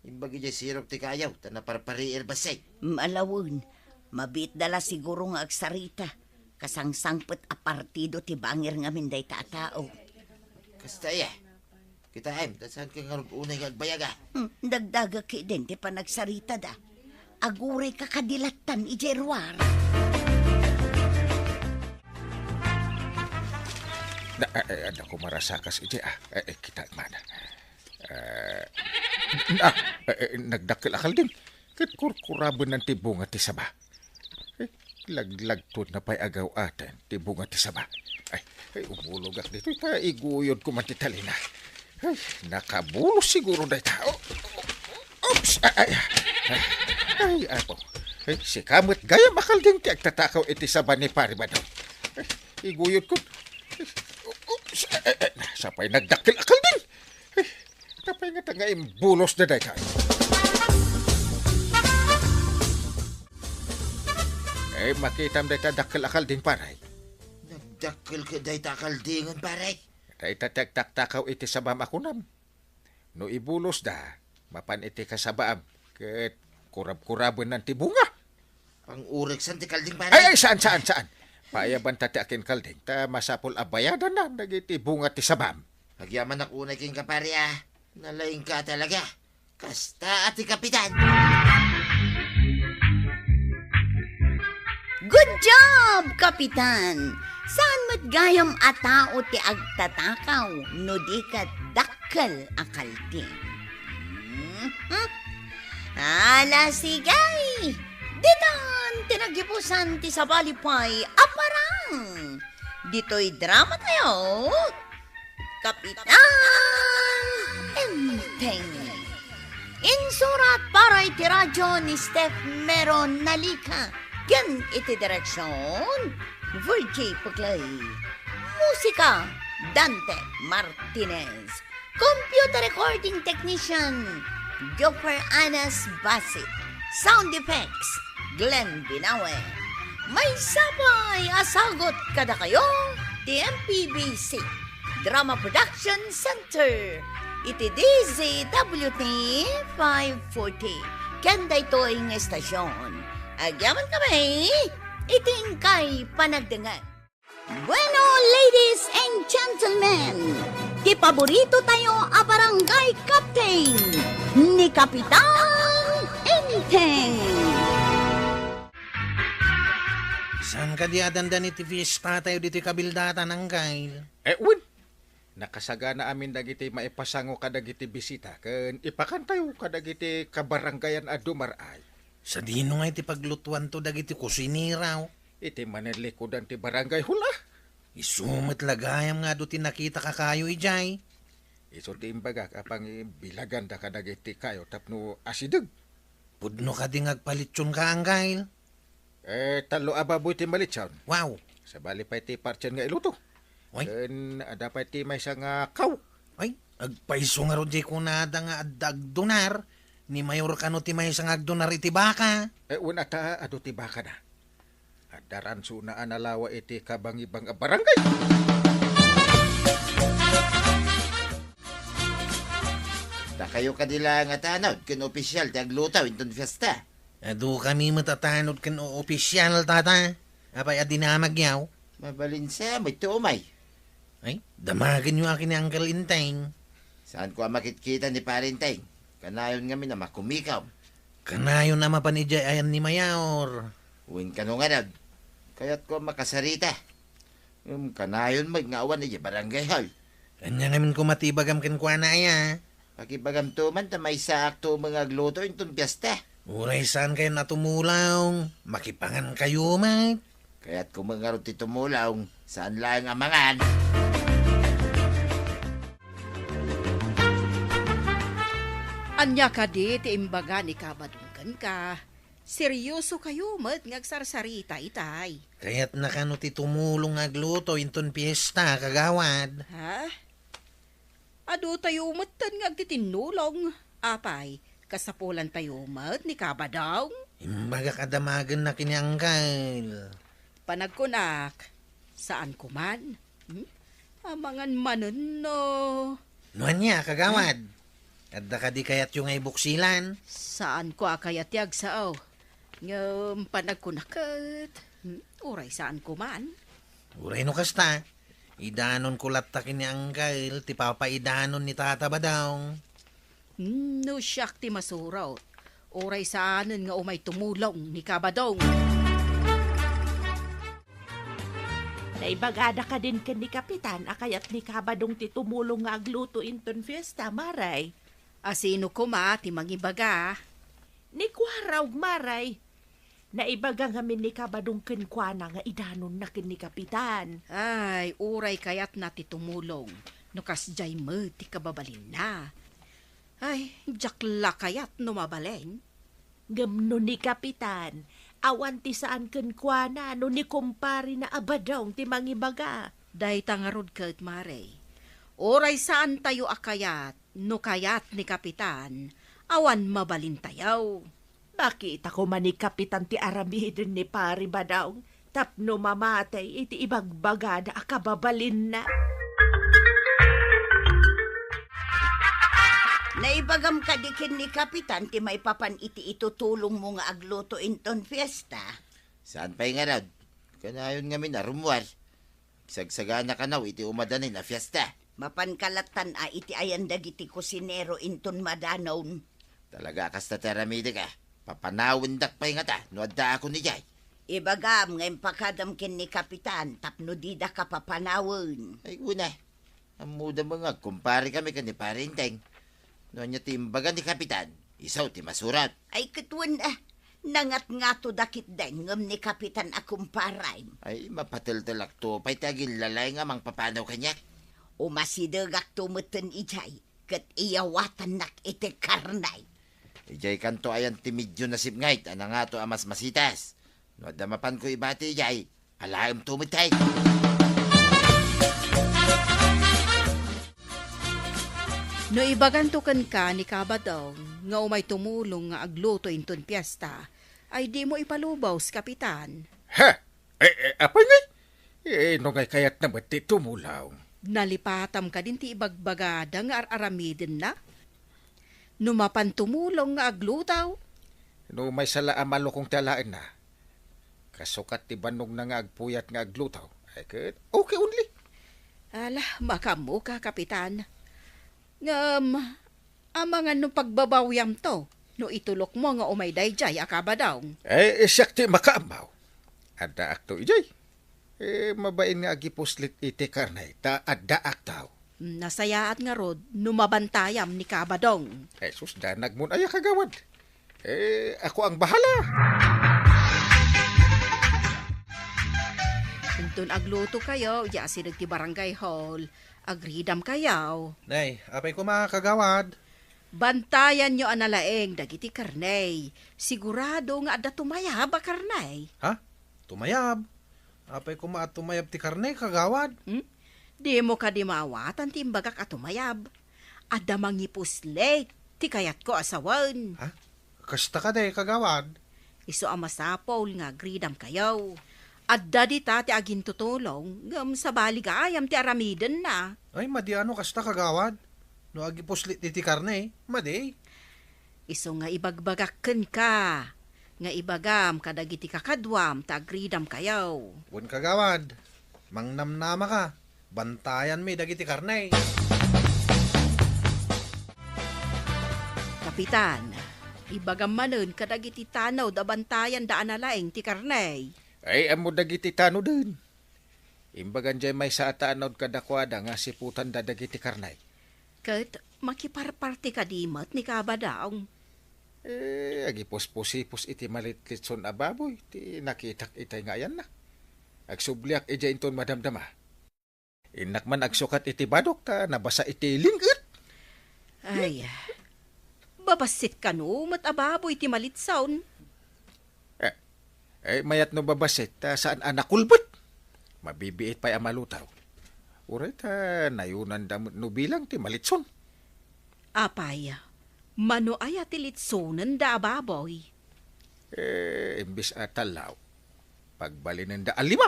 [SPEAKER 6] Imbagi dyan sirok ti kayaw, tanaparpari erbasay.
[SPEAKER 1] Malawon, mabit dala siguro nga agsarita. Kasangsangpet a partido ti bangir nga minday tao.
[SPEAKER 6] Kasta kita tasan ka nga unay nga agbayaga.
[SPEAKER 1] Dagdaga ki din ti panagsarita da. Aguray ka kadilatan ijerwar.
[SPEAKER 4] Ada ko marasakas iti kita mana. Nagdakil akal din. Kat kurkurabon ng tibunga ti saba. Laglag to na pa'y agaw atin tibunga ti saba. Ay umulog ak dito. Iguyod ko man ti talina. Ay, nakabulos siguro dahi tao. Oops! Ay, ako. Ay, si kamot gaya makal din ti agtatakaw iti saba ni pari ba daw. Iguyod ko. Oops! Sapay nagdakil akal din. Tapay nga tanga imbulos na dahi tayo. Ay, makitam dahi ta dakil akal din paray.
[SPEAKER 6] Nagdakil ka dahi takal dingan paray.
[SPEAKER 4] Dahi ta tagtaktakaw iti sabam akunam. No ibulos da, mapan iti kasabaam. Ket kurab-kurabon ng tibunga.
[SPEAKER 6] Ang urik san ti kalding paray.
[SPEAKER 4] Ay, saan? Paayaban ta ti akin kalding. Ta masapol abayadan na, nagiti bunga ti sabam.
[SPEAKER 6] Agyaman ak unay king kapari Nalaing ka talaga. Kasta ati kapitan.
[SPEAKER 1] Good job, Kapitan! Saan mo't gayam atao ti agtatakaw no di ka dakkel akalting? Ala sigay! Ditan tinagipusan ti sabalipay aparang! Dito'y drama tayo! Kapitan Enteng! Insurat para iti radyo ni Steph Meron Nalika. Yan iti direksyon Virgie Puglay. Musika, Dante Martinez. Computer recording technician, Joker Anas Basit. Sound effects, Glenn Binawe. May sabay asagot kada kayo, TMPBC. Drama Production Center. Iti DZWT 540. Kanda ito'y ng estasyon. Agyaman kami, iting kay panagdangan. Bueno, ladies and gentlemen, di paborito tayo a barangay captain ni Kapitan Enteng.
[SPEAKER 5] Saan ka di adandan iti fiesta tayo dito kabildata ng Kyle?
[SPEAKER 4] Win. Nakasagana amin dagiti maipasango kadagiti bisita ken ipakantayo kadagiti kabaranggayan a dumaray.
[SPEAKER 5] Sa dino nga iti paglutuan to dagiti kusiniraw.
[SPEAKER 4] Iti manilikodan ti barangay hula.
[SPEAKER 5] Isumat lagayam nga do tinakita ka kayo ijay.
[SPEAKER 4] Iso ti imbaga kapang bilaganda kadagiti kayo tapno asideg.
[SPEAKER 5] Pudno ka di ngagpalitson ka ang Kyle.
[SPEAKER 4] Talo ababoy ti malitsawn.
[SPEAKER 5] Wow.
[SPEAKER 4] Sa bali pa iti partyan nga iluto.
[SPEAKER 5] Oy.
[SPEAKER 4] Ken dapat ti may nga kaw.
[SPEAKER 5] Ay, agpaiso nga rodjay ko nada nga adagdonar. Ni mayor kano ti may isang agdonar iti baka.
[SPEAKER 4] Una ta ado ti baka na. Adaran suna analawa iti kabangibang a barangay.
[SPEAKER 6] Da kayo kadila nga tanod, kin opisyal ti aglutaw inton fiesta.
[SPEAKER 5] Ado kami matatanod kan o opisyal tata. Apay adinamag yaw.
[SPEAKER 6] Mabalinsa, may tuumay.
[SPEAKER 5] Ay, damagan nyo akin ni Uncle Inteng.
[SPEAKER 6] Saan ko ang makitkita ni Parinteng? Kanayon nga na makumikaw.
[SPEAKER 5] Kanayon na mapanidya ayan ni Mayor.
[SPEAKER 6] Uwing kanunganad. Kaya't ko makasarita. Kanayon magngawan ni barangay hall.
[SPEAKER 5] Kanya ngamin ko matibagam kenkwa na aya.
[SPEAKER 6] Pakibagam tuman ta may sakto mga gluto inton piyesta.
[SPEAKER 5] Uray saan kayo natumulaw? Makipangan kayo, mate.
[SPEAKER 6] Kaya't kung mga ruti tumulaw, saan lang amangan?
[SPEAKER 2] Anya ka di, ti imbaga ni kabadungkan ka. Seryoso kayo, mat ngagsarsarita itay.
[SPEAKER 5] Kaya't nakano ti tumulong agluto inton piyesta, kagawad.
[SPEAKER 2] Ha? Ado tayo matan ngagtitinulong. Apay, kasapulan tayo mat ni kabadaw.
[SPEAKER 5] Imbaga kadamagan na kinianggal.
[SPEAKER 2] Panagkunak, saan kuman? Amangan manon no.
[SPEAKER 5] Nuan niya, kagawad. Adda ka di kayat yung ay buksilan.
[SPEAKER 2] Saan ko akayatiag sao? Ngam panagkunakat. Uray saan kuman?
[SPEAKER 5] Uray no kasta. Idanon ko latta kinianggal, ti papaidanon ni tata ba daw.
[SPEAKER 2] No siyak ti masuraw. Uray saanan nga umay tumulong ni kabadong.
[SPEAKER 3] Naibagada ka din ken ni Kapitan, akayat ni Kabadong ti tumulong nga agluto inton fiesta, maray.
[SPEAKER 2] Asino kuma ti mangibaga?
[SPEAKER 3] Ni Kwaraw, maray. Naibaga ngamin ni Kabadong kenkwana nga idanon na ken ni Kapitan.
[SPEAKER 2] Ay, uray kayat na ti tumulong. Nukas jay mo ti kababalin na. Ay, jakla kayat numabaleng.
[SPEAKER 3] Gamno ni Kapitan, awan ti saan kenkwana no ni kumpari na abadong ti mangibaga.
[SPEAKER 2] Day tangarod kat maray. Oray saan tayo akayat, no kayat ni Kapitan, awan mabalin tayaw.
[SPEAKER 3] Makita ko man ni Kapitan ti aramidin ni pari badaw, tapno mamatay iti ibagbaga na akababalin na.
[SPEAKER 1] Naibagam ka dikin ni Kapitan ti may papan iti itutulong mo nga agluto inton fiesta.
[SPEAKER 6] Saan pa'y nga rad? Kanayon nga minarumwar. Sagsagana ka naw iti umadanin na fiesta.
[SPEAKER 1] Mapan kalatan a iti ayandag iti kusinero inton madanawn.
[SPEAKER 6] Talaga kasta teramide ka. Papanawin dak pa'y nga ta, no adda ako ni Jay.
[SPEAKER 1] Ibagam ngayon pakadam kin ni Kapitan, tapno dida ka papanawon.
[SPEAKER 6] Ay una, ang muda mga kumpare kami ka ni Parinteng. No niya timbaga ni Kapitan, isaw ti masurat.
[SPEAKER 1] Ay katwan nangat nga to dakit den ngam ni Kapitan akumparay.
[SPEAKER 6] Ay mapataltalak to, pa'y tagil lalay nga mang papanaw kanya.
[SPEAKER 1] Umasidagak tumuten ijay, kat iyawatan nak iti karnay.
[SPEAKER 6] Ijay kanto ayan ti medyo nasib ngayt, ana nga to amas masitas. No adamapan ko ibati ijay, Alaim tumitay.
[SPEAKER 2] No ibagantukan ka ni Kabadong nga umay tumulong nga agluto inton piyesta, ay di mo ipalubaw sa kapitan.
[SPEAKER 4] Ha? Apay ngay? No ngay kayat na ba't ti tumulaw?
[SPEAKER 2] Nalipatam ka din ti ibagbagada nga aramidin na. Numapan tumulong nga aglutaw.
[SPEAKER 4] No may sala amalo kong talain na. Kasukat ti banong na nga agpuyat nga aglutaw. Ay kat, okay only.
[SPEAKER 2] Ala, makamu ka, kapitan. Amangan no pagbabawyam to, no itulok mo nga umay dayjay akabadaw.
[SPEAKER 4] Siyak ti makaamaw. Adda akto ijay. Mabain nga agipuslit iti karnay, ta adda aktaw.
[SPEAKER 2] Nasayaat nga rod, numabantayam ni Kabadong.
[SPEAKER 4] Sus, danag mo ay kagawad. Ako ang bahala.
[SPEAKER 2] Kung agluto kayo, yasi nagti barangay hall, agridam kayaw.
[SPEAKER 5] Nay, apay ko makakagawad.
[SPEAKER 2] Bantayan nyo analaeng dagiti karnay. Sigurado nga adda tumayab a karnay.
[SPEAKER 5] Ha? Tumayab? Apay ko tumayab ti karne, kagawad.
[SPEAKER 2] Di mo ka di maawatan ti imbagak at tumayab. Adda mangipusle, ti kayat ko asawan.
[SPEAKER 5] Ha? Kasta ka de, kagawad.
[SPEAKER 2] Iso amasapol nga gridam kayaw. Adda di ta ti agin tutulong, ngam sa baligayam ti aramiden na.
[SPEAKER 5] Ay, madi ano kasta kagawad. No agi puslit ti karne, madi.
[SPEAKER 2] Iso nga ibagbagakken ka. Nga ibagam kadagiti kakadwam ta agridam kayaw.
[SPEAKER 5] Wan kagawad. Mangnamnama ka. Bantayan mi dagiti karne.
[SPEAKER 2] Kapitan, ibagam manen kadagiti tanaw da bantayan da analaeng ti karnay.
[SPEAKER 4] Ay, amo dagiti tano din. Imbagan jay may sa atanod kadakwada nga siputan da dagiti karnay.
[SPEAKER 2] Kat makiparparti ka dimot ni Kabadaw.
[SPEAKER 4] Agipos-posipos iti malitlitson a baboy. Ti nakitak itay nga yan na. Agsubliak ija inton madamdama. Inak man agsukat iti badok ta nabasa iti lingkit.
[SPEAKER 2] Ay, babasit ka no, matababoy ti malitsaon.
[SPEAKER 4] Mayat no babasit ta saan anakulbot. Mabibiit pa'y amalutaw. Uray ta nayunan damot no bilang ti malitson.
[SPEAKER 2] Apay, mano ay atilitsonan da ababoy.
[SPEAKER 4] Imbis atalaw. Pagbalinin da alima.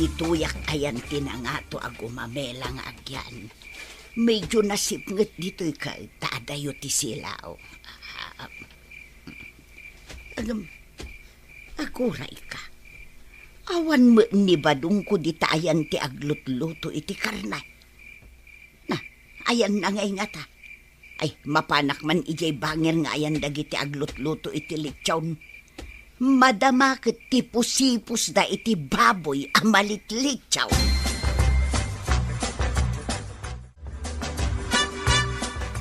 [SPEAKER 1] Ituyak ayan tinangato agumamela nga agyan. Medyo nasipnget dito'y ka, taadayo ti silaw. Aguray ka. Awan mo ni badung ko di tayan ti aglutluto iti karnay. Na, ayan na ngay nga ta. Ay, mapanak man ijay bangir nga ayan dagiti aglutluto iti litsawn. Madama ket ti pusipus da iti baboy amalitlitsaw.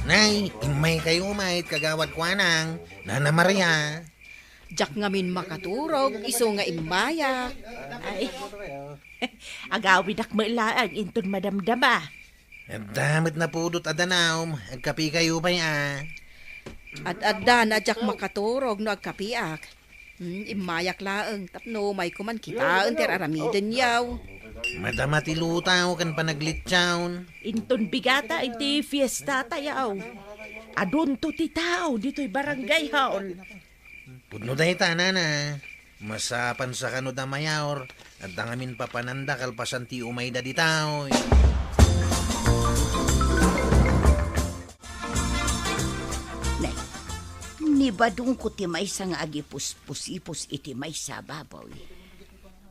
[SPEAKER 5] Nay, imay kayo mait kagawad kwanang. Nana Maria.
[SPEAKER 2] Jak ngamin makaturog, iso nga imbayak.
[SPEAKER 3] Ay, agawid ak mailaan inton madamdama.
[SPEAKER 5] Damit na pudot adanaw. Agkapi kayo pa ya.
[SPEAKER 2] At adda na jak makaturog no agkapiak. Imayak laeng tapno may kuman kita enter aramiden yaw.
[SPEAKER 5] Madama ti lutaw kan panaglitsawn.
[SPEAKER 3] Inton bigata iti fiesta tayaw. Adun to ti tao dito'y barangay haon.
[SPEAKER 5] Pudno dahi tanana. Masapan sa kanod na mayaor. At dangamin papananda kalpasan ti umay da di tao.
[SPEAKER 1] Ni badung ko ti may sang agipus-pusipus iti may sababaw.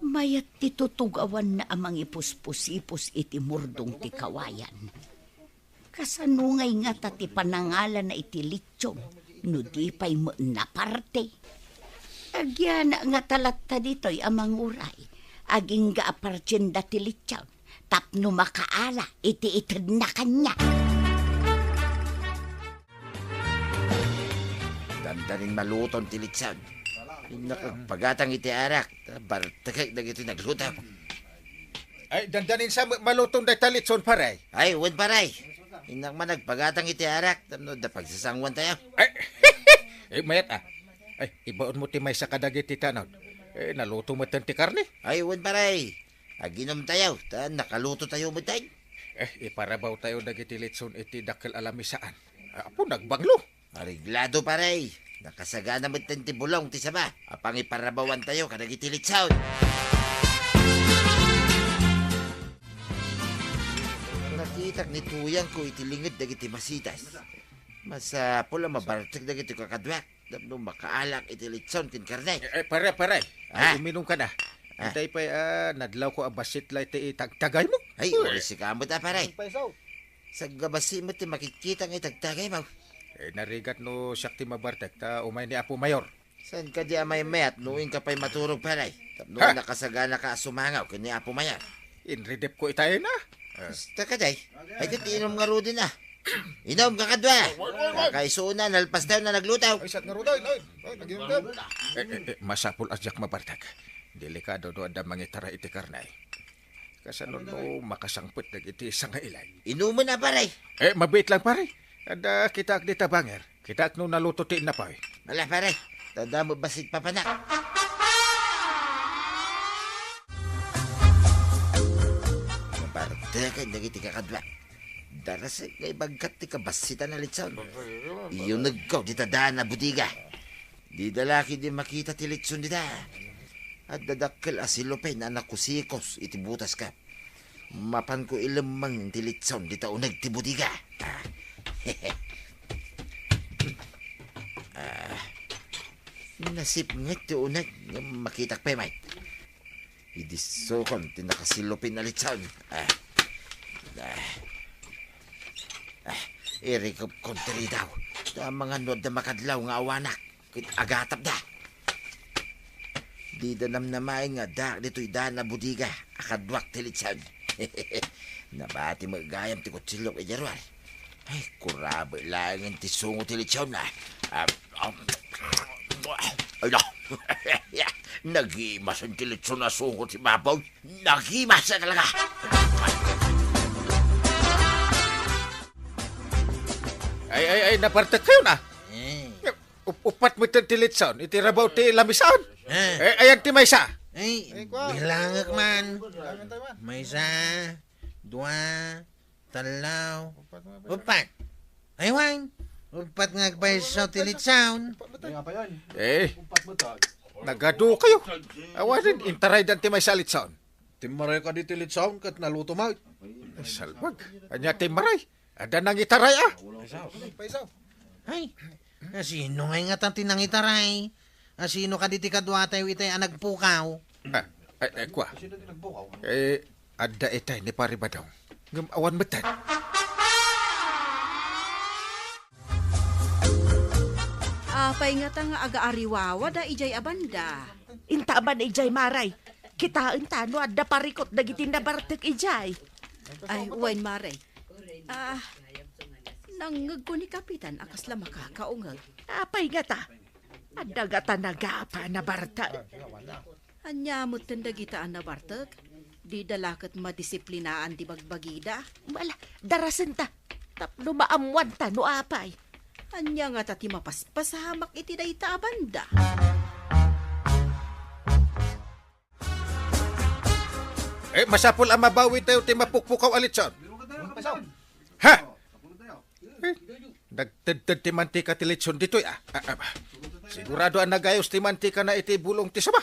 [SPEAKER 1] Mayat ti tutugawan na amang ipus-pusipus iti murdong ti kawayan. Kasanungay nga ta ti panangalan na iti litsyong, no di pa'y mo na parte. Agyana nga talat ta dito'y amang uray, aging ga apartsenda ti litsyong, tapno makaala iti itad na kanya.
[SPEAKER 6] Dandanin maluton ti litsan. Pagatang iti arak. Bartakay na ito naglutaw.
[SPEAKER 4] Ay, dandanin sa malutong da talitson paray.
[SPEAKER 6] Ay, wad paray. Inak man nagpagatang iti arak. Tamno da pagsasangwan tayo.
[SPEAKER 4] Ay, mayat Ay, ibaon mo ti may sa kadagiti tanod. Naluto mo ti karne.
[SPEAKER 6] Ay, wan paray. Aginom tayo. Nakaluto tayo mo tayo.
[SPEAKER 4] Iparabaw tayo dagiti litson iti dakkel alamisaan. Apo, nagbanglo.
[SPEAKER 6] Ariglado paray. Nakasagana mo ti bulong ti sama. Apang iparabawan tayo kadagitilit sound. Nakitak ni Tuyang ko itilingid dagiti masitas. Masa pula mabartag dagiti kakadwak. Tapno makaalak itilit sound kin karne.
[SPEAKER 4] Pare.
[SPEAKER 6] Ah.
[SPEAKER 4] Uminom ka na.
[SPEAKER 6] Ah.
[SPEAKER 4] Itay pa, nadlaw ko abasit lay ti itagtagay mo.
[SPEAKER 6] Ay, uli si kamot paray. Sa gabasi mo ti makikita ng itagtagay mo.
[SPEAKER 4] Narigat no siyak ti mabartag ta umay ni Apo Mayor.
[SPEAKER 6] San ka di amay mayat nuing ka pa'y maturog paray. Tapno
[SPEAKER 4] Ha?
[SPEAKER 6] nakasagana ka sumangaw kini Apo Mayar.
[SPEAKER 4] Inredep ko itay na.
[SPEAKER 6] Basta ka day. Ay kat inom nga rudi na. Inom ka kadwa. Kakaisuuna nalpas daw na naglutaw.
[SPEAKER 4] Ay, sat nga ruday, noy. Naginom ka. Masapul asyak mabartag. Delikado do ada mangitara iti karnay. Kasano no makasangput nag iti nga ilay.
[SPEAKER 6] Inuman na paray.
[SPEAKER 4] Mabait lang pare. Ada kita ak dita banger. Kita ak no naluto ti na pa.
[SPEAKER 6] Wala paray. Tada mo basit papanak. Mabarta ka nagiti kakadwa. Darasay kay bagkat ti kabasitan na litson. Iyon nagkaw di tadaan na budiga. Di dalaki di makita ti litson di da. At dadakkel asilope na nakusikos iti butas ka. Mapan ko ilamang ti litson di taunag ti budiga. Nasip nga ti unag nga makitak pa may. Idisokon ti nakasilopin na litson. Irikop kontri daw. Da mga nod na makadlaw nga awanak. Kit agatap da. Di danam na may nga da dito'y da na budiga. Akadwak tilitsan. Nabati magayam ti kutsilok ijarwal. Ay, kurabe lang ang tisungo tilitsan na. Ay na. Nagimas ang tilitsan na sungo si Babaw. Nagimas na talaga.
[SPEAKER 4] Ay, nabartag kayo na. Upat mo iti tilitson. Iti rabaw ti lamisaan. Ayan ti may sa.
[SPEAKER 5] Ay, bilangak man. May isa, dua, talaw, upat. Ay, wang. Upat nga agpaisaw tilit sound.
[SPEAKER 4] Nagado kayo. Awanin, intaray dan ti may sa litson.
[SPEAKER 7] Timaray ka di tilit sound kat naluto mo.
[SPEAKER 4] Ay, salbag. Anya ti maray. Ada nang itaray
[SPEAKER 5] Ay, sino nga nga tanti nang itaray? Sino ka diti kadwa tayo itay ang nagpukaw?
[SPEAKER 4] Kwa. Ada itay ni pari badong. Ngam awan metan.
[SPEAKER 2] Apay nga ta nga aga-ariwawa da ijay abanda.
[SPEAKER 3] Intaban ijay maray. Kitaan tano adda parikot dagiti nabartek ijay.
[SPEAKER 2] Ay, wain mare. Nangag ko ni Kapitan akas la makakaungag.
[SPEAKER 3] Apay nga ta. Adda nga ta nagapa na barta.
[SPEAKER 2] Anyamot tandagitaan na bartag. Di dalakat madisiplinaan di bagbagida.
[SPEAKER 3] Wala, darasan ta. Tapno maamwan ta no apay.
[SPEAKER 2] Anya nga tati mapaspasahamak iti dayta abanda.
[SPEAKER 4] Masapul ang mabawi tayo ti mapukpukaw alitson. Ha? Nagtedted ti mantika ti litson dito'y Sigurado ang nagayos ti mantika na iti bulong ti sama.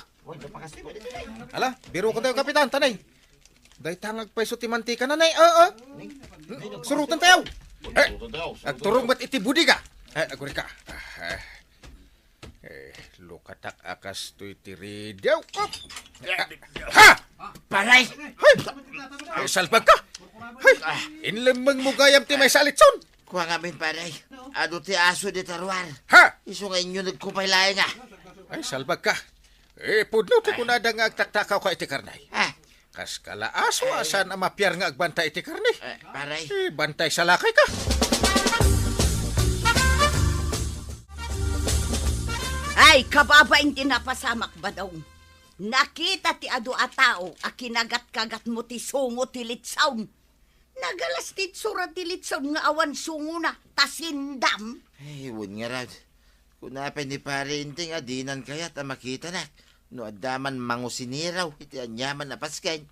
[SPEAKER 4] Ala, biro ko tayo kapitan, tanay. Day tangag paiso ti mantika na nay. Surutan tayo. Agturong ba't iti budiga? Aguri ka. Lukatak akas to iti ridyaw. Ha!
[SPEAKER 6] Paray!
[SPEAKER 4] Salbag ka! Inlamang mo gayam ti may salitson.
[SPEAKER 6] Kuha nga min paray. Ano ti aso di tarwar.
[SPEAKER 4] Ha!
[SPEAKER 6] Iso nga inyo nagkupay laing nga.
[SPEAKER 4] Ay, salbag ka. Pudno ti kunada nga agtaktakaw ka iti karnay. Kas kalaas mo asan ang mapyar nga agbantay iti karnay.
[SPEAKER 6] Paray.
[SPEAKER 4] Bantay sa lakay ka.
[SPEAKER 1] Ay, kababain tinapasamak ba daw? Nakita ti adu a tao a kinagat-kagat mo ti sungo ti litsawn. Nagalastit surat ti litsawn nga awan sungo na tasindam.
[SPEAKER 6] Ay, wun nga rad. Kunapay ni pare inting adinan kaya ta makita na. No adaman mangusiniraw iti anyaman na pasken.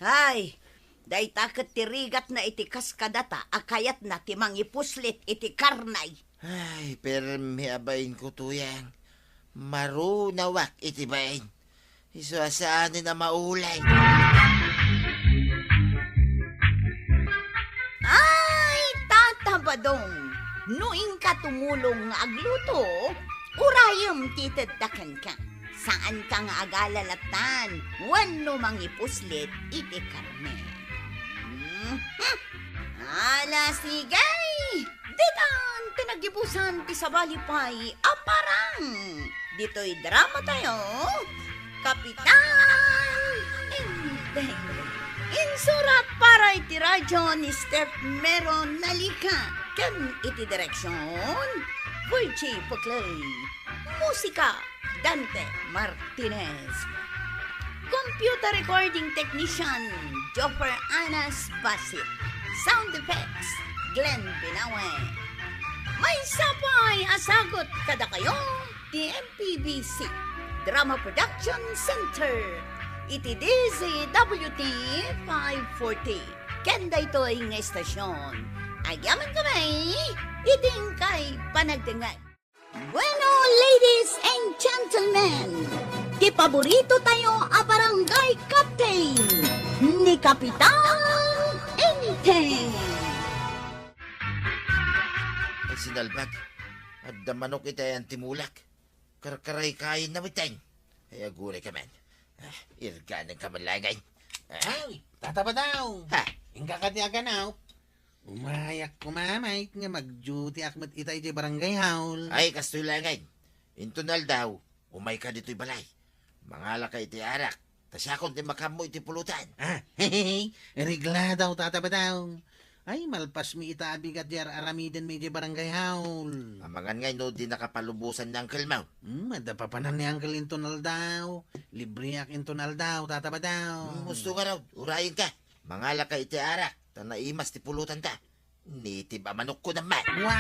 [SPEAKER 1] Ay, day taket tirigat na iti kaskadata, akayat na timang ipuslit iti karnay.
[SPEAKER 6] Ay, permi abayin ko tuyang. Marunawak iti bayin. Iso asaanin na maulay.
[SPEAKER 1] Ay, tatabadong, nuing ka tumulong nga agluto, urayom titadakan ka. Saan ka nga agalalatan, wano mangipuslit iti karne. Ala sigay, ditan tinagibusan ti sabalipay aparang. Dito'y drama tayo, Kapitan Indeng. Insurat para iti radyo ni Steph Meron Nalika. Ken iti direksyon, Virgie Puclay. Musika, Dante Martinez. Computer recording technician, Joffer Anas Basit. Sound effects, Glenn Binawe. May sapay asagot kada kayo, TMPBC Drama Production Center. Iti DZWT 540. Kenda ito'y nga estasyon. Agyaman kami, iting kay panagdangay. Bueno, ladies and gentlemen, di paborito tayo a barangay captain ni Kapitan Enteng.
[SPEAKER 6] Ay sinalbag. Adda manok iti ang timulak. Karkaray kain na miteng. Ay aguray ka man. Irga ng kamalangay.
[SPEAKER 5] Ay, tataba daw.
[SPEAKER 6] Ha?
[SPEAKER 5] Ingka ka ti aganaw. Umayak kumamay nga mag-duty akmat itay di barangay haul.
[SPEAKER 6] Ay, kastoy langay. Intunal daw, umay ka dito'y balay. Mangala ka iti arak. Tasyakon ti makamo iti pulutan.
[SPEAKER 5] Ah, hehehe. Regla daw, tataba daw. Ay, malpas mi itaabig at yar aramiden mi di barangay haul.
[SPEAKER 6] Amangan ngay no di nakapalubusan ng kalmaw.
[SPEAKER 5] Madapapanan ni Uncle Intonal daw. Libre ak Intonal daw, tataba daw.
[SPEAKER 6] Gusto ka raw, urayin ka. Mangala ka iti arak. Tanaimas ti pulutan ta. Nitib manok ko naman.
[SPEAKER 5] Wow!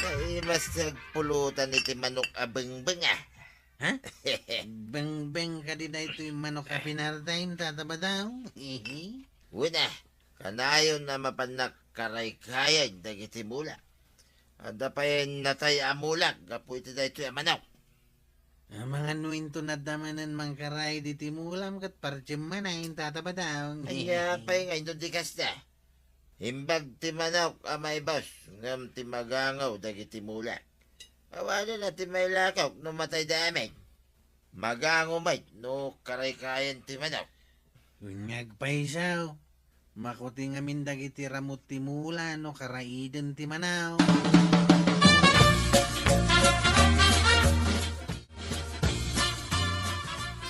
[SPEAKER 6] Naimas ti pulutan iti manok abeng-beng ah.
[SPEAKER 5] Ha? Beng-beng ka din na ito yung manok a pinartime, tataba daw. Hehe.
[SPEAKER 6] Una, kanayon na mapanak karay-kayay dagiti mula. Ada pa yan natay amulak, gapu iti da ito yung manok.
[SPEAKER 5] Ang mga nuwinto na damanan mangkaray di timulam kat parchim manayin, tataba daw.
[SPEAKER 6] Anya pa yung ngayon di kasta. Himbag ti manok amay boss, ngam ti magangaw dagiti mula. Awala na ti may lakaw no matay damit. Magangumay no karay-kayan ti manok.
[SPEAKER 5] Unyag pa isaw. Makuti nga mindag iti ramot ti mula no karaiden ti manaw.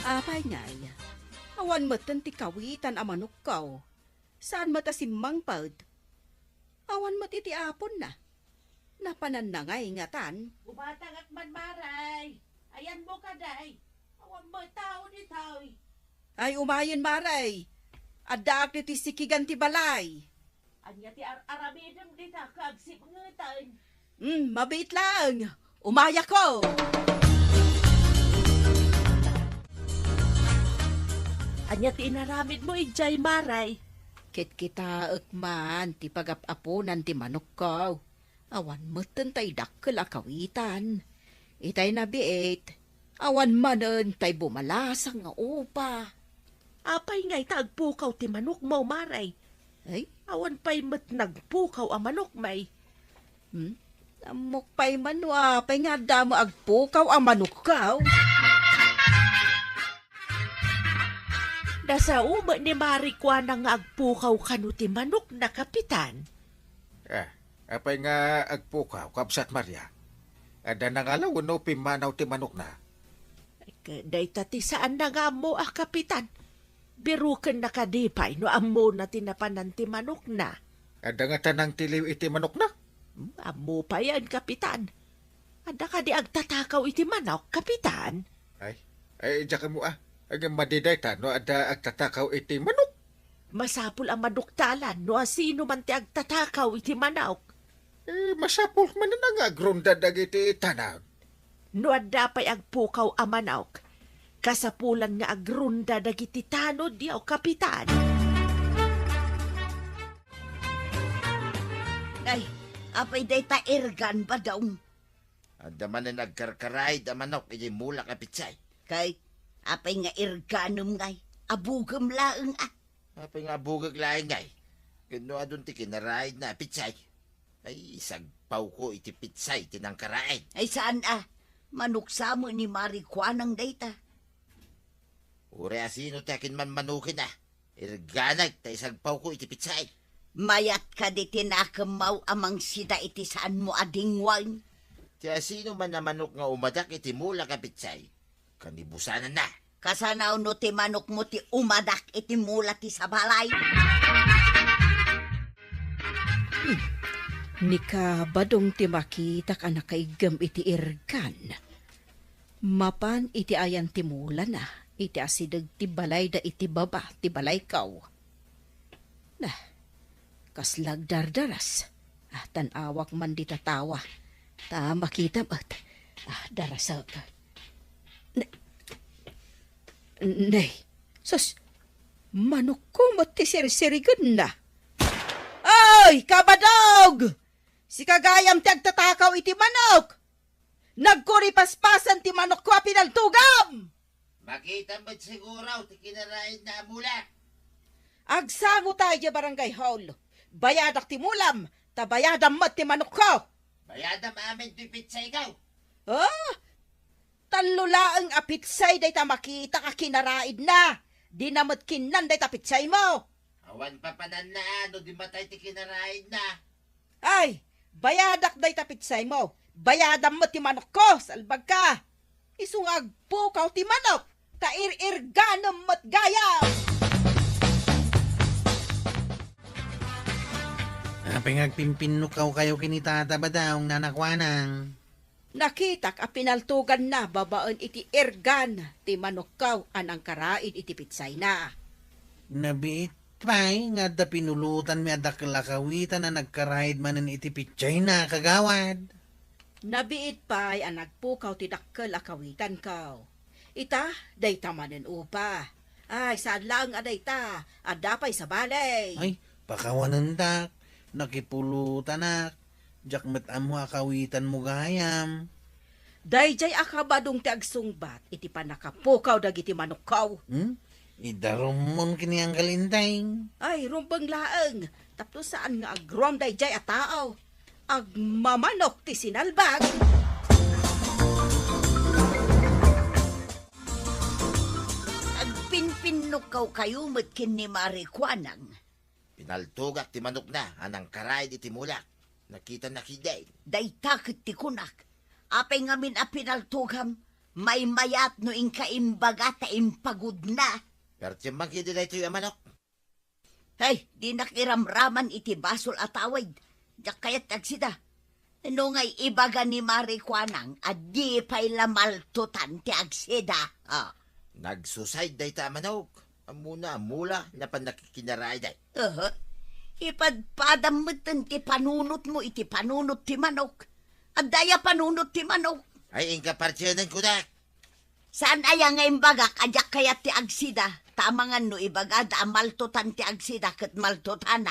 [SPEAKER 2] Apay ngay, awan matan ti kawitan a manok kaw. Saan mata si mangpad? Awan mat iti apon na. Napanan na ngay ngatan.
[SPEAKER 3] Umatang at manmaray. Ayan mo ka, day. Awan mo tao ni tao.
[SPEAKER 2] Ay umayon maray. Addaak ti sikigan ti balay.
[SPEAKER 3] Anya ti aramidang dita kagsip ngatan.
[SPEAKER 2] Mabait lang. Umaya ko.
[SPEAKER 3] Anya ti inaramid mo, ijay maray.
[SPEAKER 2] Kit kita ekman ti pagapapunan ti manok kaw. Awan meten tay dakkel a kawitan. Itay nabiit. Awan manen tay bumalasang nga upa.
[SPEAKER 3] Apay ngay tagpukaw ti manok mo, maray.
[SPEAKER 2] Ay,
[SPEAKER 3] Awan pa'y mat nagpukaw a manok may.
[SPEAKER 2] amok pay manwa. Pay nga damo agpukaw ang manok kaw.
[SPEAKER 3] Nasa uma ni Marikwa na nga agpukaw kanu ti manok na kapitan.
[SPEAKER 4] Apay nga agpukaw, Kabsat Maria. Ada nangalaw no pimanaw ti manok na.
[SPEAKER 3] Day tati saan na nga mo kapitan. Birukan na kadipay no amo na tinapanan ti manok na.
[SPEAKER 4] Ada nga tanang tiliw iti manok na.
[SPEAKER 3] Amo pa yan, kapitan. Ada ka di agtatakaw iti manok, kapitan.
[SPEAKER 4] Ay, diyan mo Ang madiday ta, no ada agtatakaw iti manok.
[SPEAKER 3] Masapul ang maduktalan no sino man ti agtatakaw iti manok.
[SPEAKER 4] Masapol man na nga grunda dagiti tanag.
[SPEAKER 3] No adapay ag pukaw a manok. Kasapulan nga agrunda dagiti tanod yaw kapitan.
[SPEAKER 1] Ay, apay day ta irgan ba daw?
[SPEAKER 6] Adaman na nagkarkaray da manok iti mula kapitsay.
[SPEAKER 1] Kay, apay nga irganom ngay. Abugam laeng
[SPEAKER 6] Apay nga bugag laing ngay. Kano adun ti kinaraid na pitsay. Ay sagpaw ko iti pitsay tinangkaraid.
[SPEAKER 1] Ay saan manuksa mo ni Marikwanang dayta.
[SPEAKER 6] Ure asino takin man manukin na. Irganag ta isagpaw ko iti pitsay.
[SPEAKER 1] Mayat ka di tinakamaw amang sida iti saan mo adingwang.
[SPEAKER 6] Ti asino man na manok nga umadak iti mula kapitsay. Kanibusanan na.
[SPEAKER 1] Kasanaw no ti manok mo ti umadak iti mula ti sabalay.
[SPEAKER 2] Nika badong ti makita ka nakaigam iti irgan. Mapan iti ayan ti mula na, iti asidag ti balay da iti baba ti balay kaw. Nah, kaslag dardaras. Tanawak man di tatawa. Ta makita at darasag. Nay, sus, manok ko mati sirisirigan na. Ay, kabadog! Si kagayam ti agtatakaw iti manok! Nagkuripaspasan ti manok ko pinaltugam!
[SPEAKER 6] Makita mo't siguro ti kinaraid na mula.
[SPEAKER 2] Agsango tayo di barangay hall. Bayadak ti mulam, tabayadam mat ti manok ko!
[SPEAKER 6] Bayadam amin ti pitsay ikaw.
[SPEAKER 2] Ah! Tanlulaang apitsay day ta makita ka kinaraid na. Di namat kinan day ta pitsay mo.
[SPEAKER 6] Awan pa panan na ano di matay ti kinaraid na.
[SPEAKER 2] Ay, bayadak day ta pitsay mo. Bayadam mo ti manok ko, salbag ka. Isungag pukaw ti manok. Tair-irganam mat gayam.
[SPEAKER 5] Pingagpimpinukaw kayo kinitata ba daw nanakwanang?
[SPEAKER 2] Nakitak a pinaltugan na babaan iti ergan ti manukkaw anang karaid iti pitsay na.
[SPEAKER 5] Nabiit pa'y nga da pinulutan mi adak lakawitan na nagkaraid manan iti pitsay na kagawad.
[SPEAKER 2] Nabiit pa'y ang nagpukaw ti dakkel akawitan kaw. Ita, dayta manen upa. Ay, saan lang adayta, adapay sa balay.
[SPEAKER 5] Ay, pakawanan dak, nakipulutan ak. Jakmet amo akawitan mo gayam.
[SPEAKER 2] Dayjay akabadong ti agsungbat, iti panakapukaw dagiti manukkaw.
[SPEAKER 5] Idarumon kini ang kalintay.
[SPEAKER 2] Ay, rumbang laeng, tapos saan nga agrom dayjay a tao. Agmamanok ti sinalbag.
[SPEAKER 1] Agpinpinukaw kayo matkin ni Marikwanang.
[SPEAKER 6] Pinaltugak ti manok na anang karaid iti mulak. Nakita na kiday.
[SPEAKER 1] Daytakit ti kunak. Apay ngamin a pinaltugam, may mayat no inkaimbaga ta impagod na.
[SPEAKER 6] Pero tiyambang kidi na ito yung manok.
[SPEAKER 1] Hey, di nakiramraman iti basol atawid. Diyak kayat agsida. No ngay ibaga ni Marikwanang, adi pa'y lamaltutan ti agsida.
[SPEAKER 6] Nagsusayd day ta manok. Amuna mula na panakikinaraay day.
[SPEAKER 1] Ipadpadam mo ti panunot mo iti panunot ti manok. At daya panunot ti manok.
[SPEAKER 6] Ay, ingka partyanan ko na.
[SPEAKER 1] Saan aya nga imbagak adyak kayat ti agsida? Tamangan no ibagada maltutan ti agsida ket maltutana.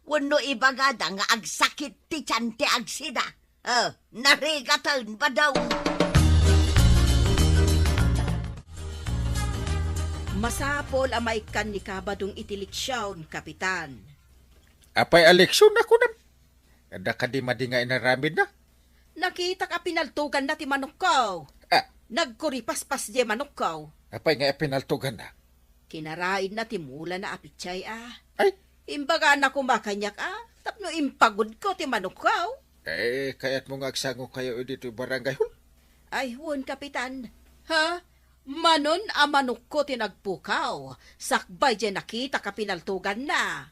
[SPEAKER 1] Wano ibagada nga agsakit ti tiyan ti agsida. Narigatan ba daw?
[SPEAKER 2] Masapol amay kan ni kabadong itiliksyon, kapitan.
[SPEAKER 4] Apay eleksyon ako na. Ada ka di madingay na ramid na.
[SPEAKER 2] Nakita ka pinaltugan na ti manukkaw. Nagkuripaspas di manukkaw.
[SPEAKER 4] Apay nga pinaltugan na.
[SPEAKER 2] Kinaraid na ti mula na apitsay
[SPEAKER 4] Ay,
[SPEAKER 2] Imbaga na kumakanyak tapno impagod ko ti manukkaw.
[SPEAKER 4] kaya't mo nga agsango kayo dito barangay hul.
[SPEAKER 2] Ay, huwon, kapitan. Ha? Manon a manok ko tinagpukaw. Sakbay dyan nakita ka pinaltugan na.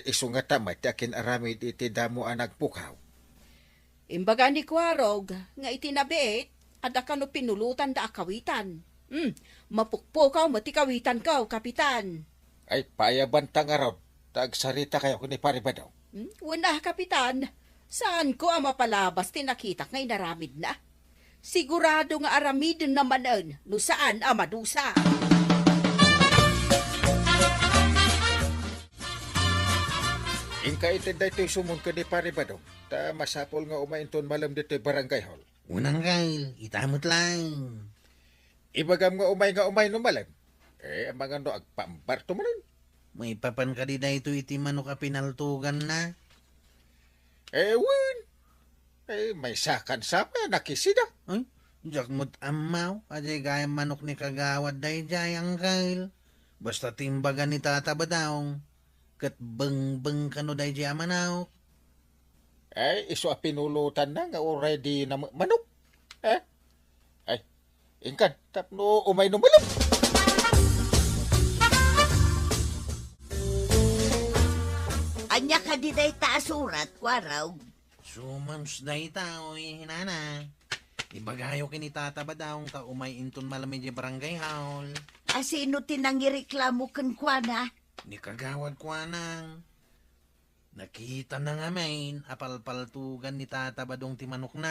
[SPEAKER 4] Iso nga tama, takin arami iti damo ang nagpukaw.
[SPEAKER 2] Imbaga ni Kwarog, nga itinabiit, ada ka no pinulutan da akawitan. Mapukpukaw matikawitan kaw, kapitan.
[SPEAKER 4] Ay, payabantang araw, tagsarita kayo kuni pare ba daw?
[SPEAKER 2] Wala, kapitan. Saan ko ang mapalabas ti nakita ngay naramid na? Sigurado nga aramid naman no saan ang madusa.
[SPEAKER 4] Ingka itinday to'y sumun ka ni pare Badong. Ta masapol nga umainton malam dito barangay hall.
[SPEAKER 5] Unang Kyle, itamot lang.
[SPEAKER 4] Ibagam nga umay no malam. Ang mga no agpambar to malam.
[SPEAKER 5] May papan ka di na ito iti manok a pinaltugan na.
[SPEAKER 4] Ewan. May sakan sa pa nakisida.
[SPEAKER 5] Ay, jak mo't amaw. Aday gaya manok ni kagawad day jayang Kyle. Basta timbagan ni tataba daw. Kat beng kano day jaya manaw.
[SPEAKER 4] Iso a pinulutan na nga already na manok. Ingkan, tapno umay no malam.
[SPEAKER 1] Anya ka di day taasurat, kwaraw.
[SPEAKER 5] Sumams day tao hinana. Ibagayo kini tataba daw ta umay inton malamay di barangay hall.
[SPEAKER 1] Asino tinangireklamo kan kwana?
[SPEAKER 5] Ni kagawad ko anang. Nakita na nga main, apalpaltugan ni tatabadong ti manok na.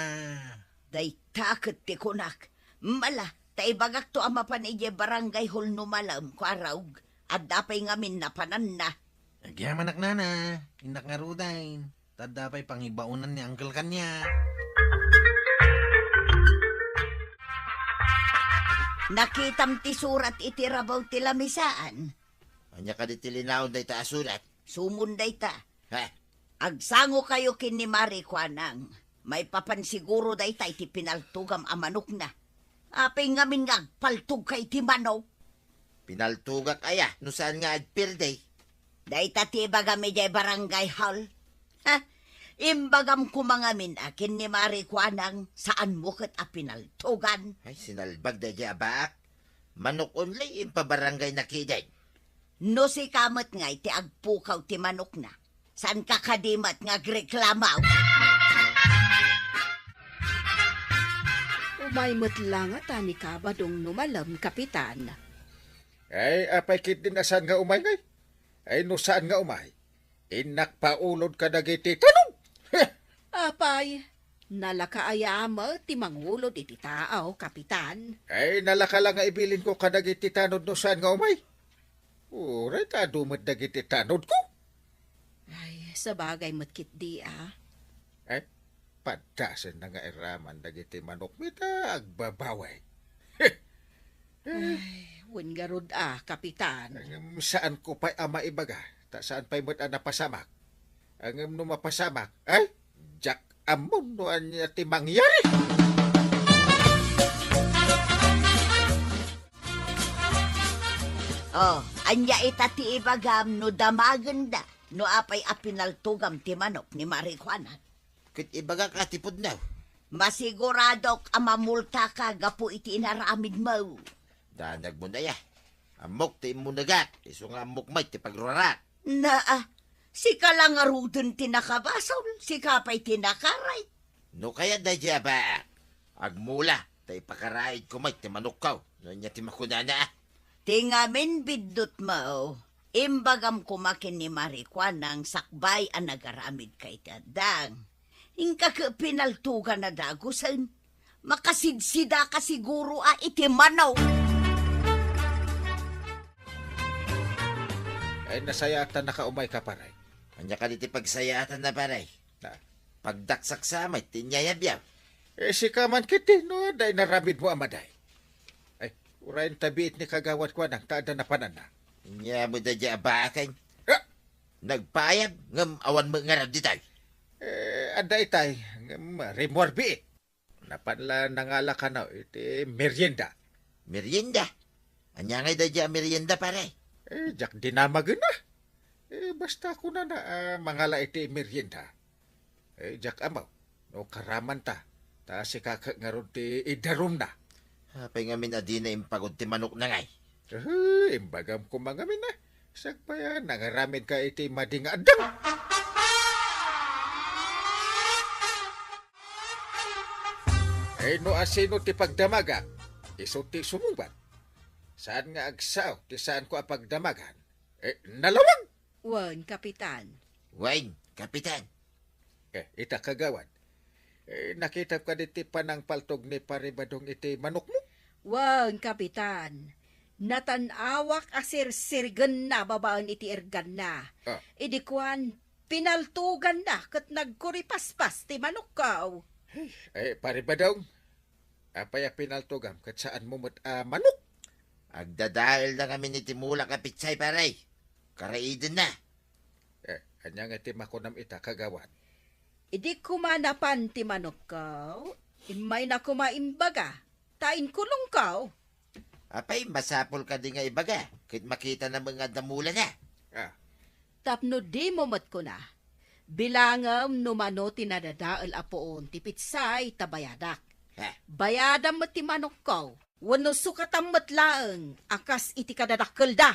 [SPEAKER 1] Day takot ti kunak. Mala, taibagak to ang mapanidya barangay hall no malam, kwaraw. At dapay ngamin na panan na.
[SPEAKER 5] Agyaman nana, indak nga rudain. Tadapay pangibaunan ni Uncle kanya.
[SPEAKER 1] Nakitam ti surat iti rabaw ti lamisaan.
[SPEAKER 6] Anya ka di tilinaw day ta asulat.
[SPEAKER 1] Sumunday ta.
[SPEAKER 6] Ha?
[SPEAKER 1] Agsango kayo kin ni Mari Kwanang. May papansiguro day ta iti pinaltugam a manok na. Apay ngamin nga agpaltug kay ti manok.
[SPEAKER 6] Pinaltugak aya, no saan nga adpir day.
[SPEAKER 1] Day ta ti baga medya barangay hall. Ha? Imbagam kumangamin akin ni Mari Kwanang saan mo kat a pinaltugan.
[SPEAKER 6] Ay, sinalbag day jaya baak. Manok only impabarangay na kiday.
[SPEAKER 1] No si kamat nga iti agpukaw ti manok na. San ka kadimat nga agreklamaw?
[SPEAKER 2] Umaymot lang at ani ka Badong numalam, kapitan.
[SPEAKER 4] Apay kit din asan nga umay ngay. No saan nga umay. Inak paulod ka dagiti tanong.
[SPEAKER 2] Apay, nalakaayama ti mangulod iti tao, kapitan.
[SPEAKER 4] Nalaka lang nga ibilin ko ka dagiti tanod no saan nga umay. Uray ta dumot dagiti tanod ko.
[SPEAKER 2] Ay, sa bagay matkit di
[SPEAKER 4] Padasan na nga iraman dagiti manok mita agbabaway.
[SPEAKER 2] Wen garud kapitan.
[SPEAKER 4] Saan ko pa'y ama ibaga? Saan pa'y mo't napasamak? Ang no mapasamak, Jack amon no anya ti mangyari.
[SPEAKER 1] Oh, anya itati ibagam no damaganda no apay apinaltugam ti manok ni Mari Kwanang.
[SPEAKER 6] Kit ibaga ka tipod na.
[SPEAKER 1] Masiguradok amamulta ka gapu iti inaramid mo.
[SPEAKER 6] Danag mo na ya. Amok ti imunagat. Iso nga amok may ti pagrura.
[SPEAKER 1] Si kalang arudon tinakabasol, si kapay tinakaray.
[SPEAKER 6] No kaya day jaya baak. Agmula, tay pakaraid ko may ti manok kaw. No niya ti makunana.
[SPEAKER 1] Tingamin bidot mo. Imbagam kumakin ni Mari Kwanang sakbay ang nagaramid kay Tadang. Ingka ka pinaltugan na dagusan. Makasidsida ka siguro iti manaw.
[SPEAKER 4] Nasayatan na ka umay ka paray.
[SPEAKER 6] Anya ka diti pagsayatan na paray. Pagdaksak sa amay, tinyayabyaw.
[SPEAKER 4] Si kaman kiti, no, day naramid mo amaday. Urayin tabiit ni kagawad ko nang taada na panan na.
[SPEAKER 6] Inya mo da dya baakay. Nagpayag, ngam awan mo nga ditay.
[SPEAKER 4] Aday tay, remor biit. Napanla nangala ka na, iti merienda.
[SPEAKER 6] Merienda? Anya nga da dya merienda paray.
[SPEAKER 4] Jack dinamagan na. Basta ko na mangala iti merienda. Jack amaw, no karaman ta. Ta si kakak nga ron ti idarum na.
[SPEAKER 6] Hapay nga min adi na impagod ti manok na ngay.
[SPEAKER 4] Imbagam ko mga min na. Sagpaya, nangaramid ka iti mading adang. No asino ti pagdamaga, iso ti sumubat. Saan nga agsaw, ti saan ko apagdamagan? Nalawag!
[SPEAKER 2] Wen, kapitan.
[SPEAKER 6] Wine, kapitan.
[SPEAKER 4] Ita kagawad. Nakita ka diti panang paltog ni Paribadong iti manok mo?
[SPEAKER 2] Wang, kapitan. Natanawak asir-sirgan na babaan iti ergan na.
[SPEAKER 4] Ah.
[SPEAKER 2] Idikwan, pinaltugan na kat nagkuripaspas ti manok kaw.
[SPEAKER 4] Paribadong. Apaya pinaltogam kat saan mo manok?
[SPEAKER 6] Agdadahil na kami ni Timula kapitsay paray. Karaiden na.
[SPEAKER 4] Anyang iti makunam ita kagawad.
[SPEAKER 2] Idi kumanapan ti manok kaw. Imay na kumaimbaga. Tain kulong kaw.
[SPEAKER 6] Apay, masapol ka di nga ibaga. Kahit makita na mga damula na.
[SPEAKER 2] Tapno di mo mat ko na. Bilangam numano tinadadaal apoon ti pitsay tabayadak. Bayadam mo ti manok kaw. Wano sukatam matlaang akas iti kadadakkel da.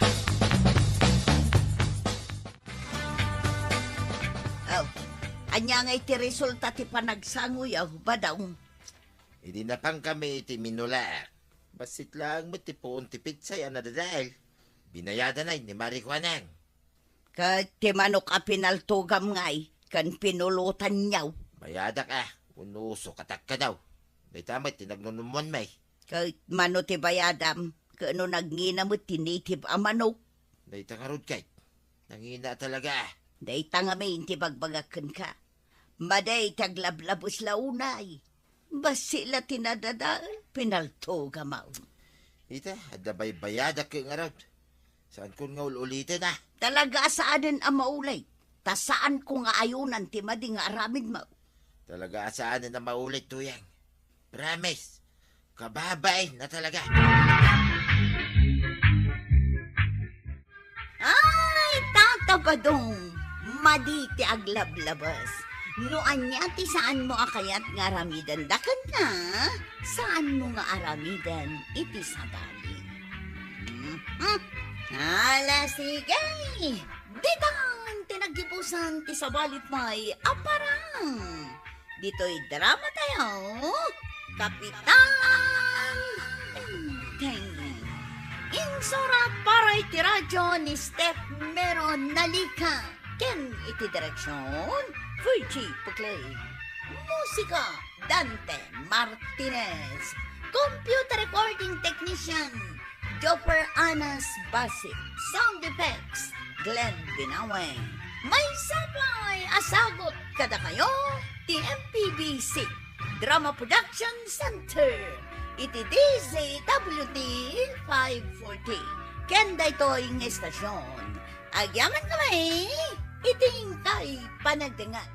[SPEAKER 1] Anya nga iti resulta ti panagsanguyaw ba daw?
[SPEAKER 6] Hindi na pang kami iti minula. Basit lang mo ti poon ti pitsay anadadahil. Binayada na ni Marikwanang.
[SPEAKER 1] Kat ti manok a pinaltugam ngay, kan pinulutan niyaw.
[SPEAKER 6] Bayada ka. Unuso katak ka daw. May tamay tinagnunumon may.
[SPEAKER 1] Kat mano ti bayadam, kano nagninamot ti native a manok.
[SPEAKER 6] Dahita ka rod kay. Nangina talaga.
[SPEAKER 1] Dayta nga may ti bagbagakan ka. Maday taglablabos launay. Bas sila tinadadaan, pinaltugam maun.
[SPEAKER 6] Ita, adabay bayada ka nga rod. Saan ko nga ulitin ah?
[SPEAKER 1] Talaga saanin ang maulay. Ta saan ko nga ayunan ti madi nga aramid mo.
[SPEAKER 6] Talaga saan na maulit tuyang. Promise. Kababay na talaga.
[SPEAKER 1] Ay, tatabadong. Maditi aglablabas. No anya ti saan mo akayat nga aramidan dakan na? Saan mo nga aramidan iti sabali? Ala sige. Ditang tinagibusan ti sabalit may aparang. Dito'y drama tayo. Kapitan Teng. Insurat para iti radyo ni Steph Meron Nalika. Ken iti direksyon, Virgie Pugley. Musika, Dante Martinez. Computer recording technician, Jopper Anas Basit. Sound effects, Glenn Binawe. May sabay asagot kada kayo, TMPBC Drama Production Center. Iti DZWT 540. Kenda ito'y ng estasyon. Agyaman kami, iting kay panagdangan.